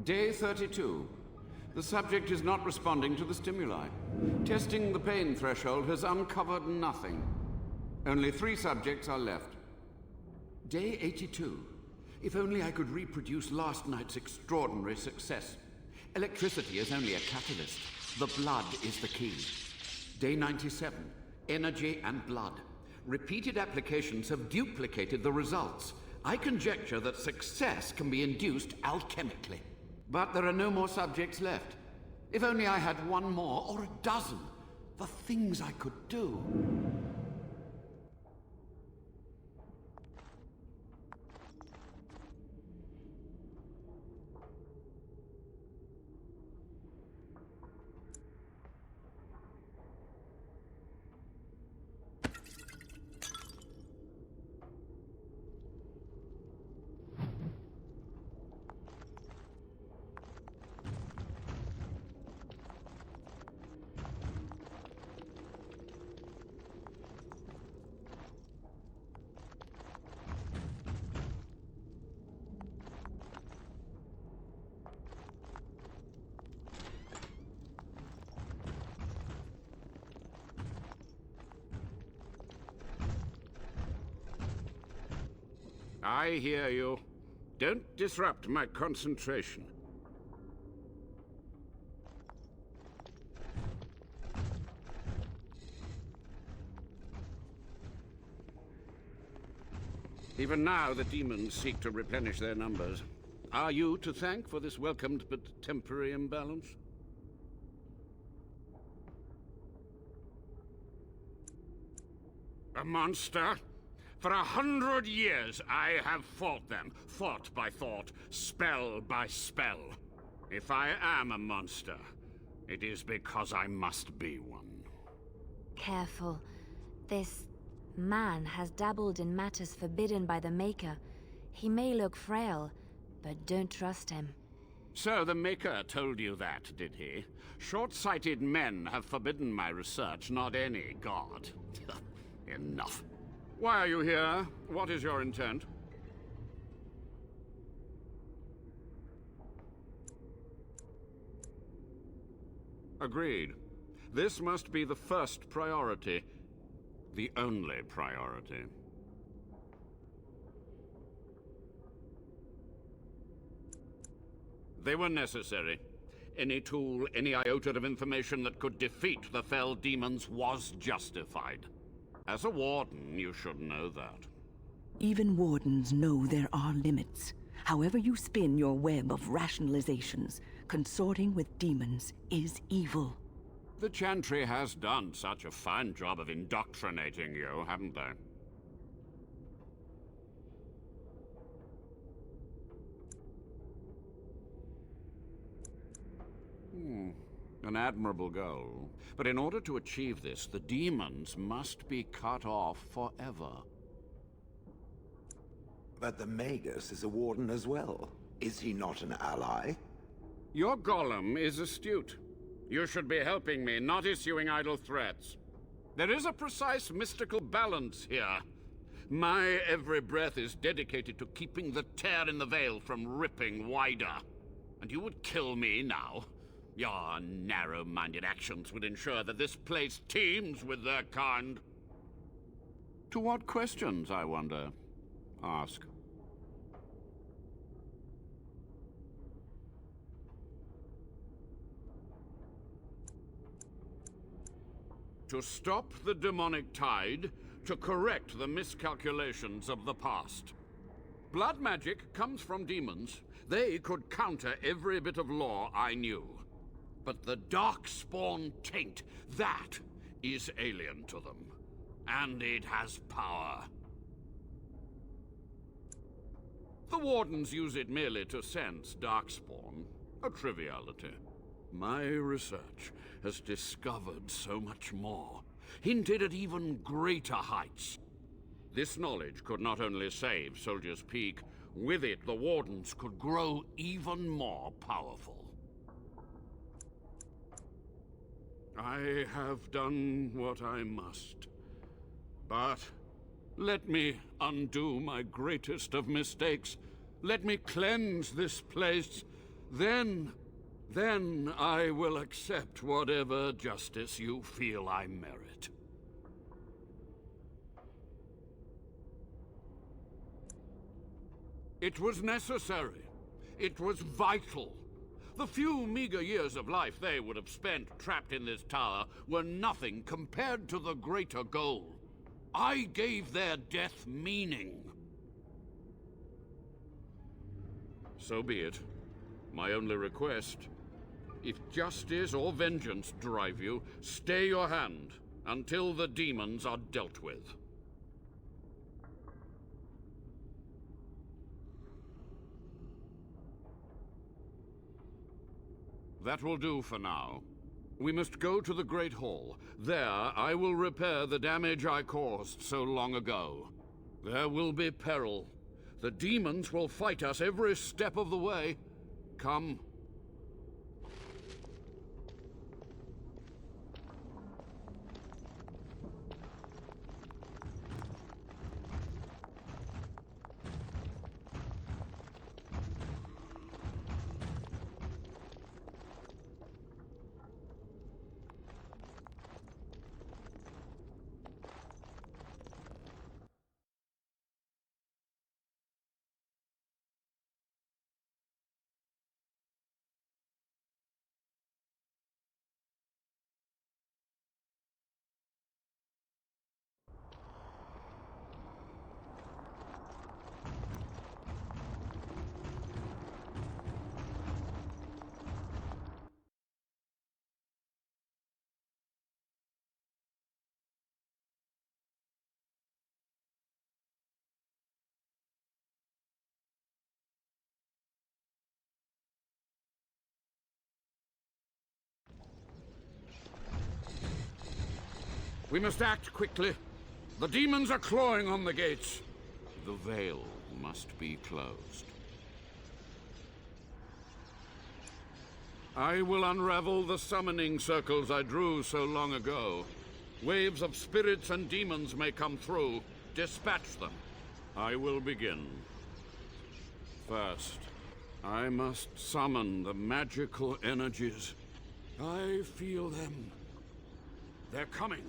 Day 32. The subject is not responding to the stimuli. Testing the pain threshold has uncovered nothing. Only 3 subjects are left. Day 82. If only I could reproduce last night's extraordinary success. Electricity is only a catalyst. The blood is the key. Day 97. Energy and blood. Repeated applications have duplicated the results. I conjecture that success can be induced alchemically. But there are no more subjects left. If only I had 1 more, or a dozen. The things I could do. I hear you. Don't disrupt my concentration. Even now, the demons seek to replenish their numbers. Are you to thank for this welcomed but temporary imbalance? A monster? For 100 years, I have fought them, thought by thought, spell by spell. If I am a monster, it is because I must be one. Careful. This man has dabbled in matters forbidden by the Maker. He may look frail, but don't trust him. So the Maker told you that, did he? Short-sighted men have forbidden my research, not any god. Enough. Why are you here? What is your intent? Agreed. This must be the first priority. The only priority. They were necessary. Any tool, any iota of information that could defeat the fell demons was justified. As a warden, you should know that. Even wardens know there are limits. However you spin your web of rationalizations, consorting with demons is evil. The Chantry has done such a fine job of indoctrinating you, haven't they? An admirable goal. But in order to achieve this, the demons must be cut off forever. But the Magus is a warden as well. Is he not an ally? Your golem is astute. You should be helping me, not issuing idle threats. There is a precise mystical balance here. My every breath is dedicated to keeping the tear in the veil from ripping wider. And you would kill me now? Your narrow-minded actions would ensure that this place teems with their kind. To what questions, I wonder? Ask. To stop the demonic tide, to correct the miscalculations of the past. Blood magic comes from demons. They could counter every bit of law I knew. But the Darkspawn taint, that is alien to them. And it has power. The Wardens use it merely to sense Darkspawn. A triviality. My research has discovered so much more, hinted at even greater heights. This knowledge could not only save Soldier's Peak, with it the Wardens could grow even more powerful. I have done what I must. But let me undo my greatest of mistakes. Let me cleanse this place. Then I will accept whatever justice you feel I merit. It was necessary. It was vital. The few meager years of life they would have spent trapped in this tower were nothing compared to the greater goal. I gave their death meaning. So be it. My only request, if justice or vengeance drive you, stay your hand until the demons are dealt with. That will do for now. We must go to the Great Hall. There, I will repair the damage I caused so long ago. There will be peril. The demons will fight us every step of the way. Come. We must act quickly. The demons are clawing on the gates. The veil must be closed. I will unravel the summoning circles I drew so long ago. Waves of spirits and demons may come through. Dispatch them. I will begin. First, I must summon the magical energies I feel them. They're coming.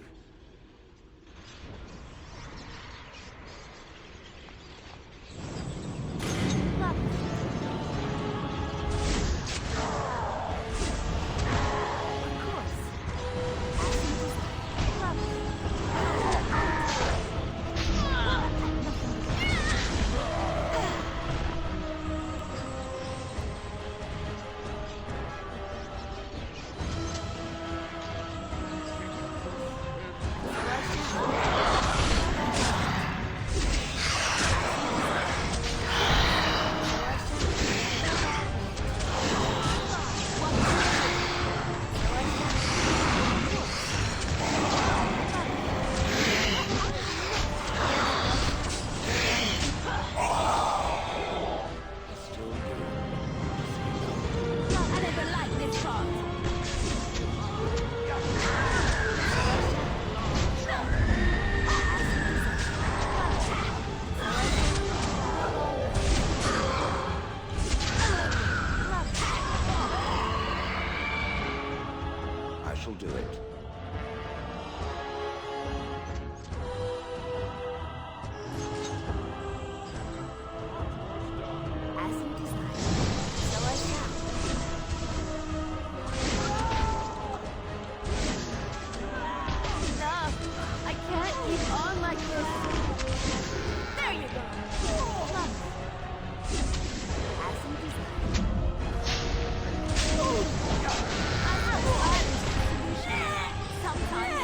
I shall do it. As you decide, so I shall. Enough! I can't keep on like this. There you go. As you decide. I have a solution. Sometimes.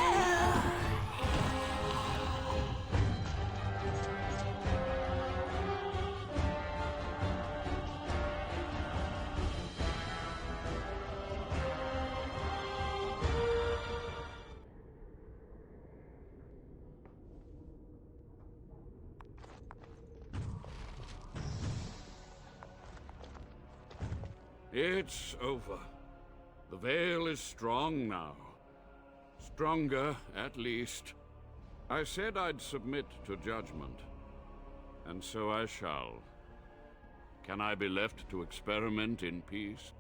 It's over. The veil is strong now. Stronger, at least. I said I'd submit to judgment. And so I shall. Can I be left to experiment in peace?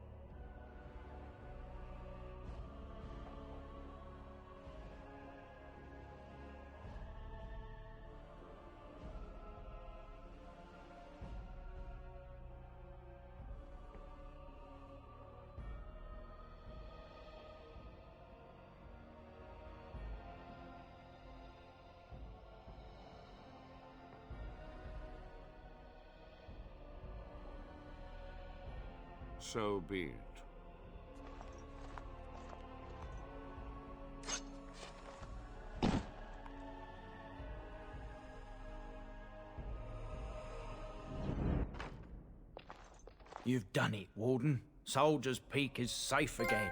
So be it. You've done it, Warden. Soldier's Peak is safe again.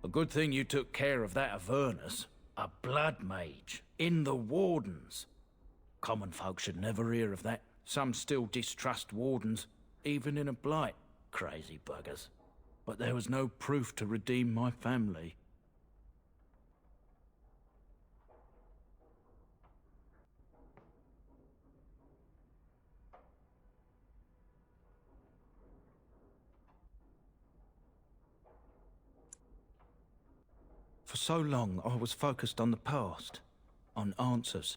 A good thing you took care of that Avernus. A blood mage. In the Wardens. Common folk should never hear of that. Some still distrust Wardens, even in a blight. Crazy buggers. But there was no proof to redeem my family. For so long, I was focused on the past, on answers.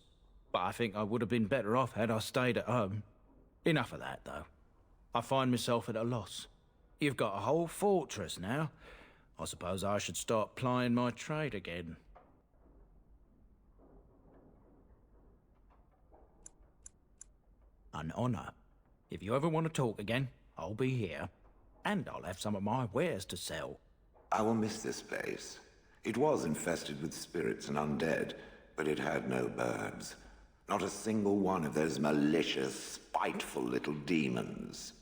But I think I would have been better off had I stayed at home. Enough of that, though. I find myself at a loss. You've got a whole fortress now. I suppose I should start plying my trade again. An honour. If you ever want to talk again, I'll be here. And I'll have some of my wares to sell. I will miss this place. It was infested with spirits and undead, but it had no birds. Not a single one of those malicious, spiteful little demons.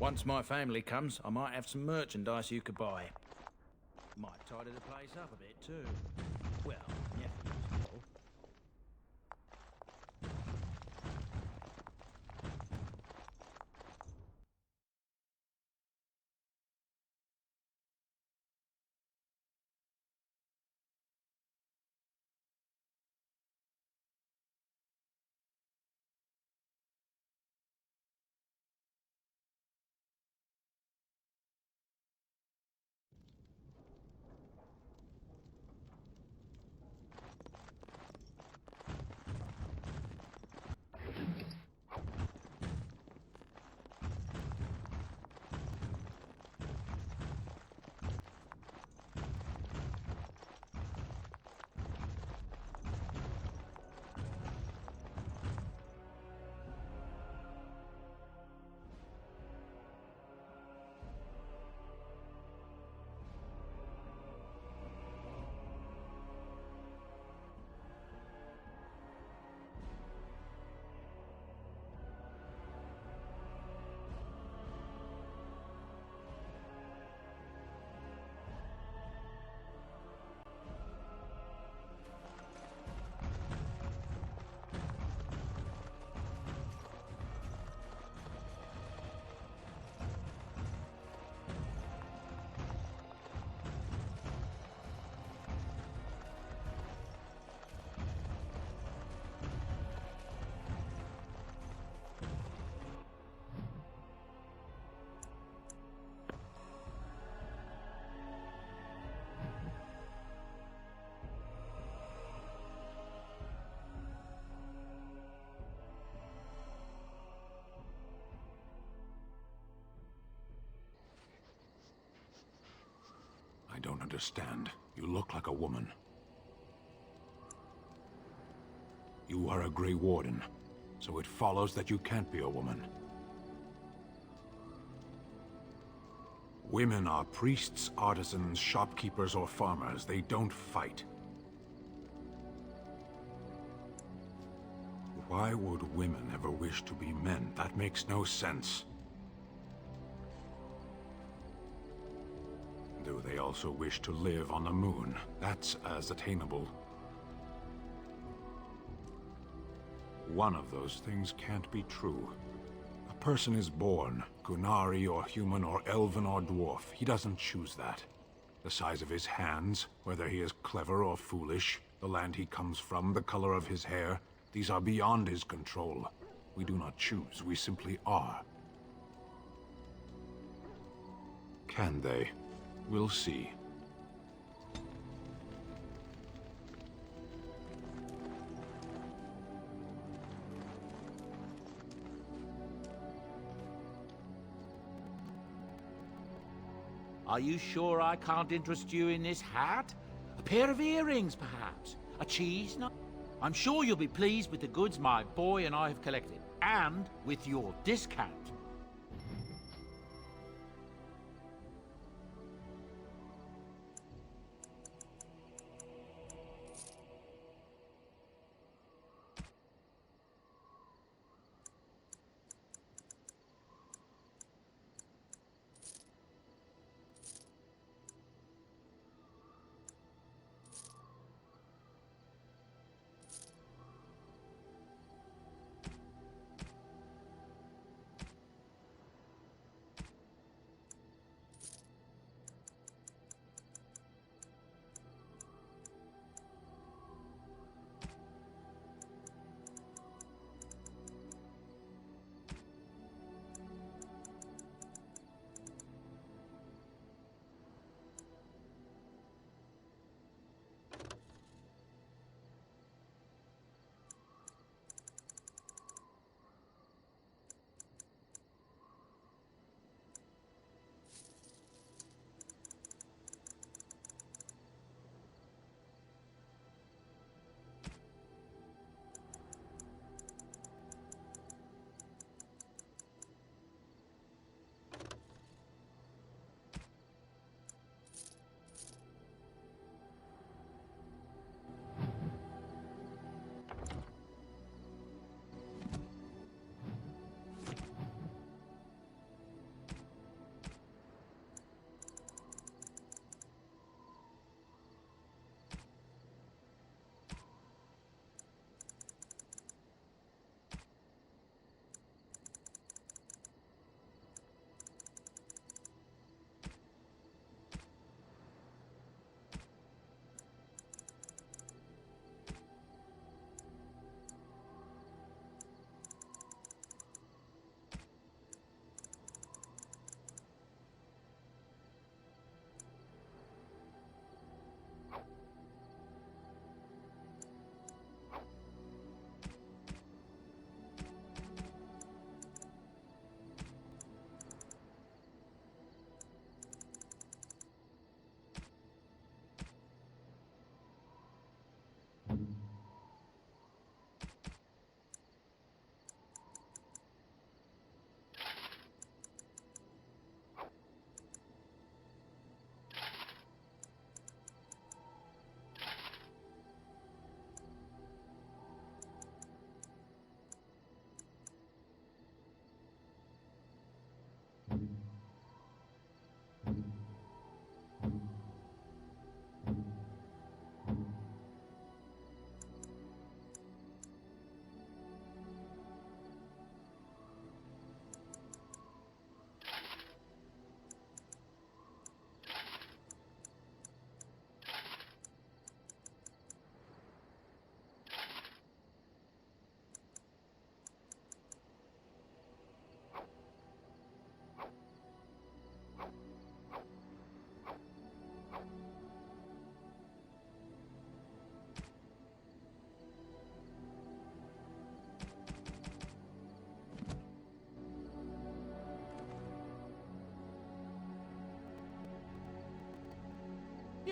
Once my family comes, I might have some merchandise you could buy. Might tidy the place up a bit too. Well, nephews will. I don't understand. You look like a woman. You are a Grey Warden, so it follows that you can't be a woman. Women are priests, artisans, shopkeepers, or farmers. They don't fight. Why would women ever wish to be men? That makes no sense. Do they also wish to live on the moon? That's as attainable. One of those things can't be true. A person is born, Gunari or human or elven or dwarf. He doesn't choose that. The size of his hands, whether he is clever or foolish, the land he comes from, the color of his hair, these are beyond his control. We do not choose, we simply are. Can they? We'll see. Are you sure I can't interest you in this hat? A pair of earrings, perhaps? A cheese knife? I'm sure you'll be pleased with the goods my boy and I have collected, and with your discount.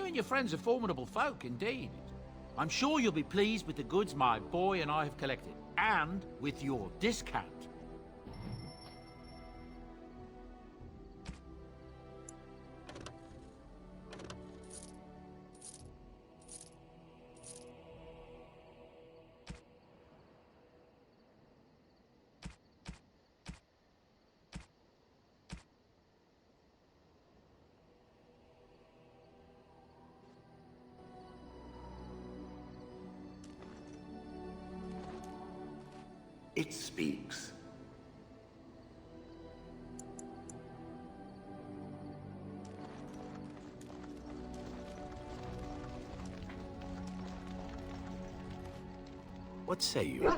You and your friends are formidable folk, indeed. I'm sure you'll be pleased with the goods my boy and I have collected, and with your discount. It speaks. What say you?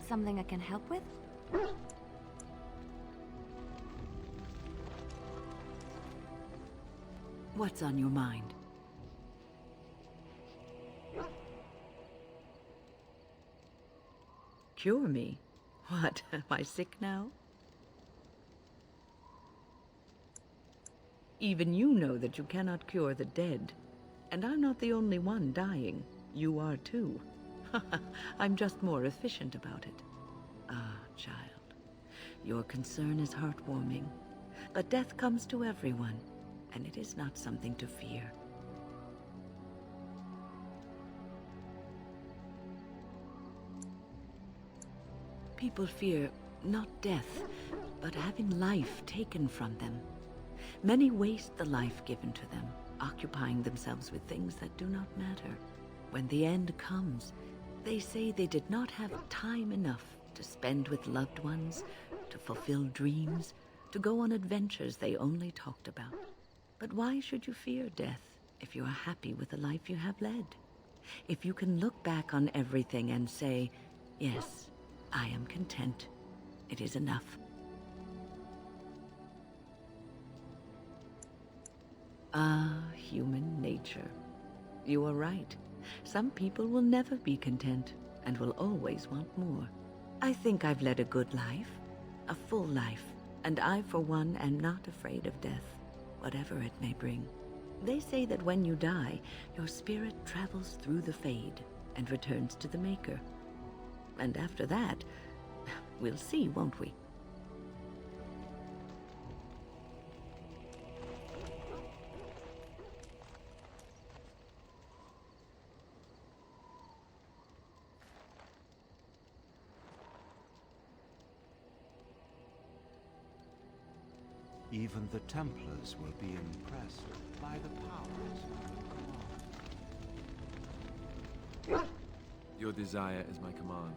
Something I can help with? What's on your mind? Cure me? What, am I sick now? Even you know that you cannot cure the dead. And I'm not the only one dying. You are too. I'm just more efficient about it. Ah, child. Your concern is heartwarming. But death comes to everyone, and it is not something to fear. People fear not death, but having life taken from them. Many waste the life given to them, occupying themselves with things that do not matter. When the end comes, they say they did not have time enough to spend with loved ones, to fulfill dreams, to go on adventures they only talked about. But why should you fear death if you are happy with the life you have led? If you can look back on everything and say, yes, I am content. It is enough. Ah, human nature. You are right. Some people will never be content and will always want more. I think I've led a good life, a full life, and I, for one, am not afraid of death, whatever it may bring. They say that when you die, your spirit travels through the fade and returns to the Maker. And after that, we'll see, won't we? Even the Templars will be impressed by the powers of the command. Your desire is my command.